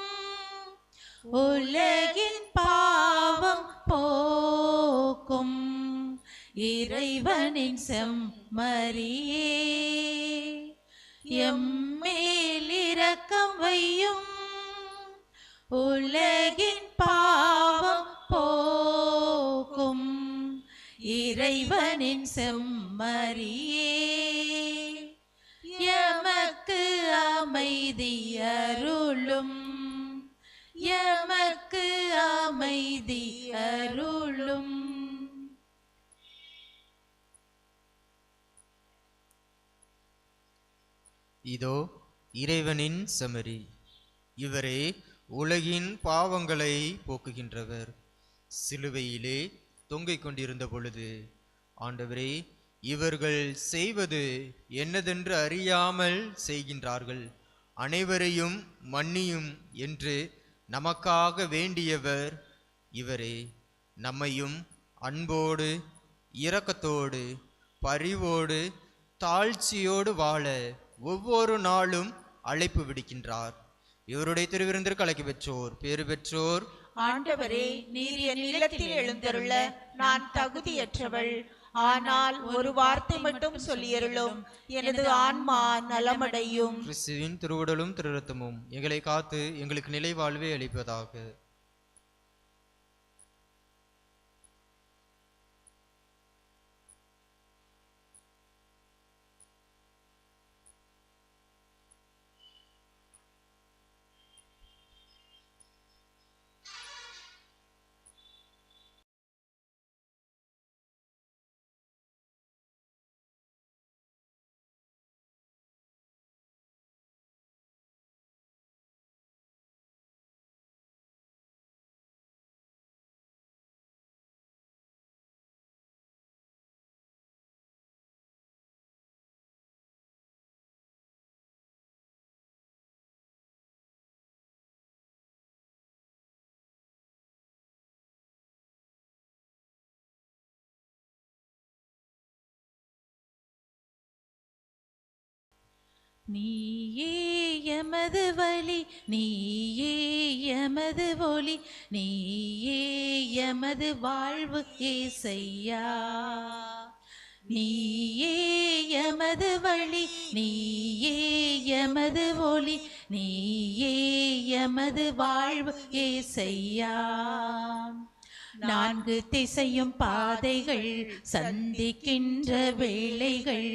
உலகின் பாவம் போக்கும் இறைவனின் செம்மறியே, எம்மேல் இரக்கம் வையும். உலகின் பாவம் போக்கும் இறைவனின் செம்மறியே, எமக்கு அமைதி அருளும். எமக்கு அமைதி அருளும். இதோ இறைவனின் செம்மறி, இவரே உலகின் பாவங்களை போக்குகின்றவர். சிலுவையிலே தொங்கிக் கொண்டிருந்த பொழுது, ஆண்டவரே, இவர்கள் செய்வது என்னதென்று அறியாமல் செய்கின்றார்கள், அனைவரையும் மன்னியும் என்று நமக்காக வேண்டியவர் இவரே. நம்மையும் அன்போடு இரக்கத்தோடு பரிவோடு தாழ்ச்சியோடு வாழ ஒவ்வொரு நாளும் அழைப்பு விடுக்கின்றார். இவருடைய திருவிருந்திற்கு அழைக்க பெற்றோர் பேறு பெற்றோர். ஆண்டவரே, நீர் என் இல்லத்தில் எழுந்தருள நான் தகுதியற்றவள். ஆனால் ஒரு வார்த்தை மட்டும் சொல்லியருளும், எனது ஆன்மா நலமடையும். கிறிஸ்துவின் திருவுடலும் திருரத்தமும் எங்களை காத்து எங்களுக்கு நிலை வாழ்வை அளிப்பதாக. நீயே எமது வழி, நீயே எமது ஒளி நீயே எமது வாழ்வு ஏசையா. நீயே எமது வழி நீயே எமது ஒளி நீயே எமது வாழ்வு ஏசையா. நான்கு திசையும் பாதைகள் சந்திக்கின்ற வேளைகள்,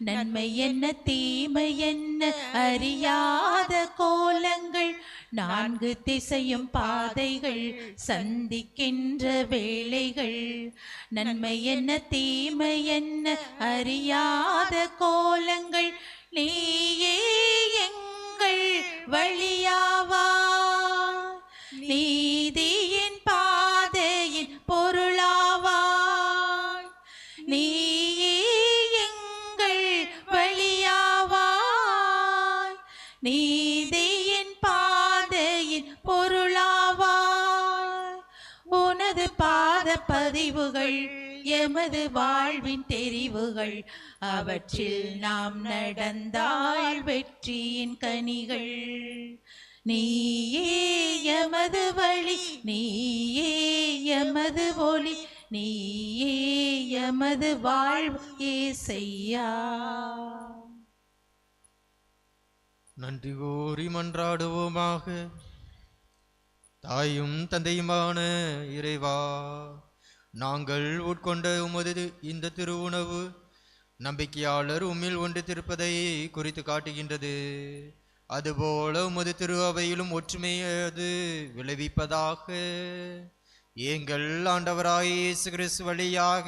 நன்மை என்ன தீமை என்ன அறியாத கோலங்கள். நான்கு திசையும் பாதைகள் சந்திக்கின்ற வேளைகள், நன்மை என்ன தீமை என்ன அறியாத கோலங்கள். நீயே எங்கள் வழியாவா, நீதியின் பாதையின் பொருளாவாய். நீயே எங்கள் வழியாவாய், நீதியின் பாதையின் பொருளாவாய். உனது பாத பதிவுகள் எமது வாழ்வின் தெரிவுகள், அவற்றில் நாம் நடந்தால் வெற்றியின் கனிகள். நீயே எமது வழி நீயே எமது ஒளி நீயே எமது வாழ்வு ஏசையா. நன்றி கூறி மன்றாடுவோமாக. தாயும் தந்தையுமான இறைவா, நாங்கள் உட்கொண்ட உமது இந்த திருவுணவு நம்பிக்கையாளர் உம்மில் ஒன்றித்திருப்பதை குறித்து காட்டுகின்றது. அதுபோல உமது திரு அவையிலும் ஒற்றுமையது விளைவிப்பதாக. எங்கள் ஆண்டவராய் இயேசு கிறிஸ்து வழியாக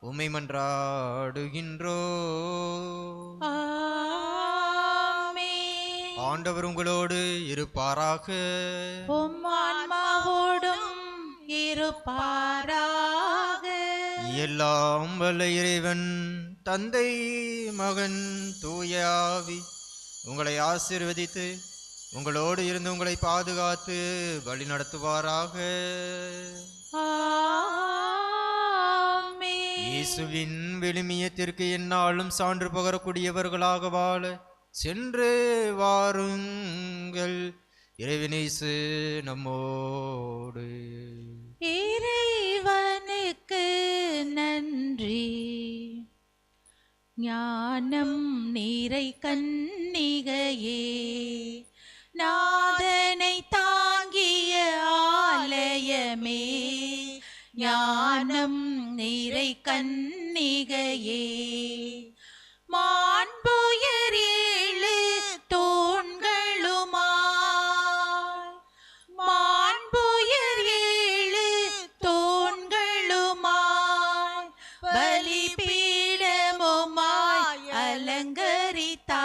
உம்மை மன்றாடுகின்றோம். ஆமென். ஆண்டவர் உங்களோடு இருப்பாராக. உம் ஆன்மாவோடும் இருப்பாராக. எல்லாம் வல்ல இறைவன் தந்தை மகன் தூய ஆவி உங்களை ஆசீர்வதித்து உங்களோடு இருந்து உங்களை பாதுகாத்து வழி நடத்துவாராக. ஆமென். இயேசுவின் விழுமியத்திற்கு எந்நாளும் சான்று பகரக்கூடியவர்களாக வாழ சென்று வாருங்கள். இறைவனேசு நம்மோடு. இறைவனுக்கு நன்றி. ஞானம் நீரை கன்னிகையே, நாதனை தாங்கிய ஆலயமே. ஞானம் நீரை கன்னிகையே, மாண்புயர் ஏழு தூண்களுமாய். மாண்புயர் ஏழு தூண்களுமாய், பலிபீடமுமாய் அலங்கரித்தாயே.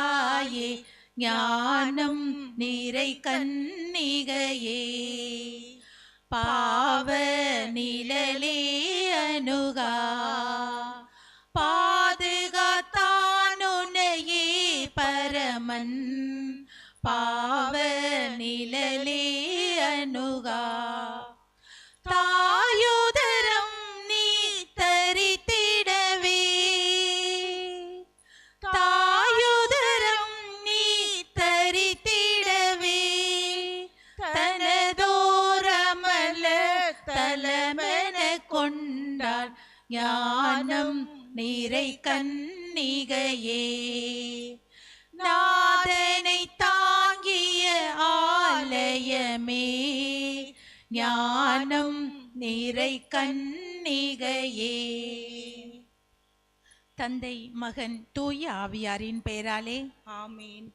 ஞானம் நீரை கன்னிகையே, பாவ நிழலே அணுகா. பாதுகாத்தானுனையே பரமன், பாவ நிழலே அணுகா. தாயுதரம் நீ தரித்திடவே, தாயுதரம் நீ தரித்திடவே. தனதோரமல தலமென கொண்டான், ஞானம் நீரை கன்னிகையே. நாதனை தாங்கிய ஆலயமே, ஞானம் நீரை கன்னிகையே. தந்தை மகன் தூய ஆவியாரின் பெயராலே ஆமீன்.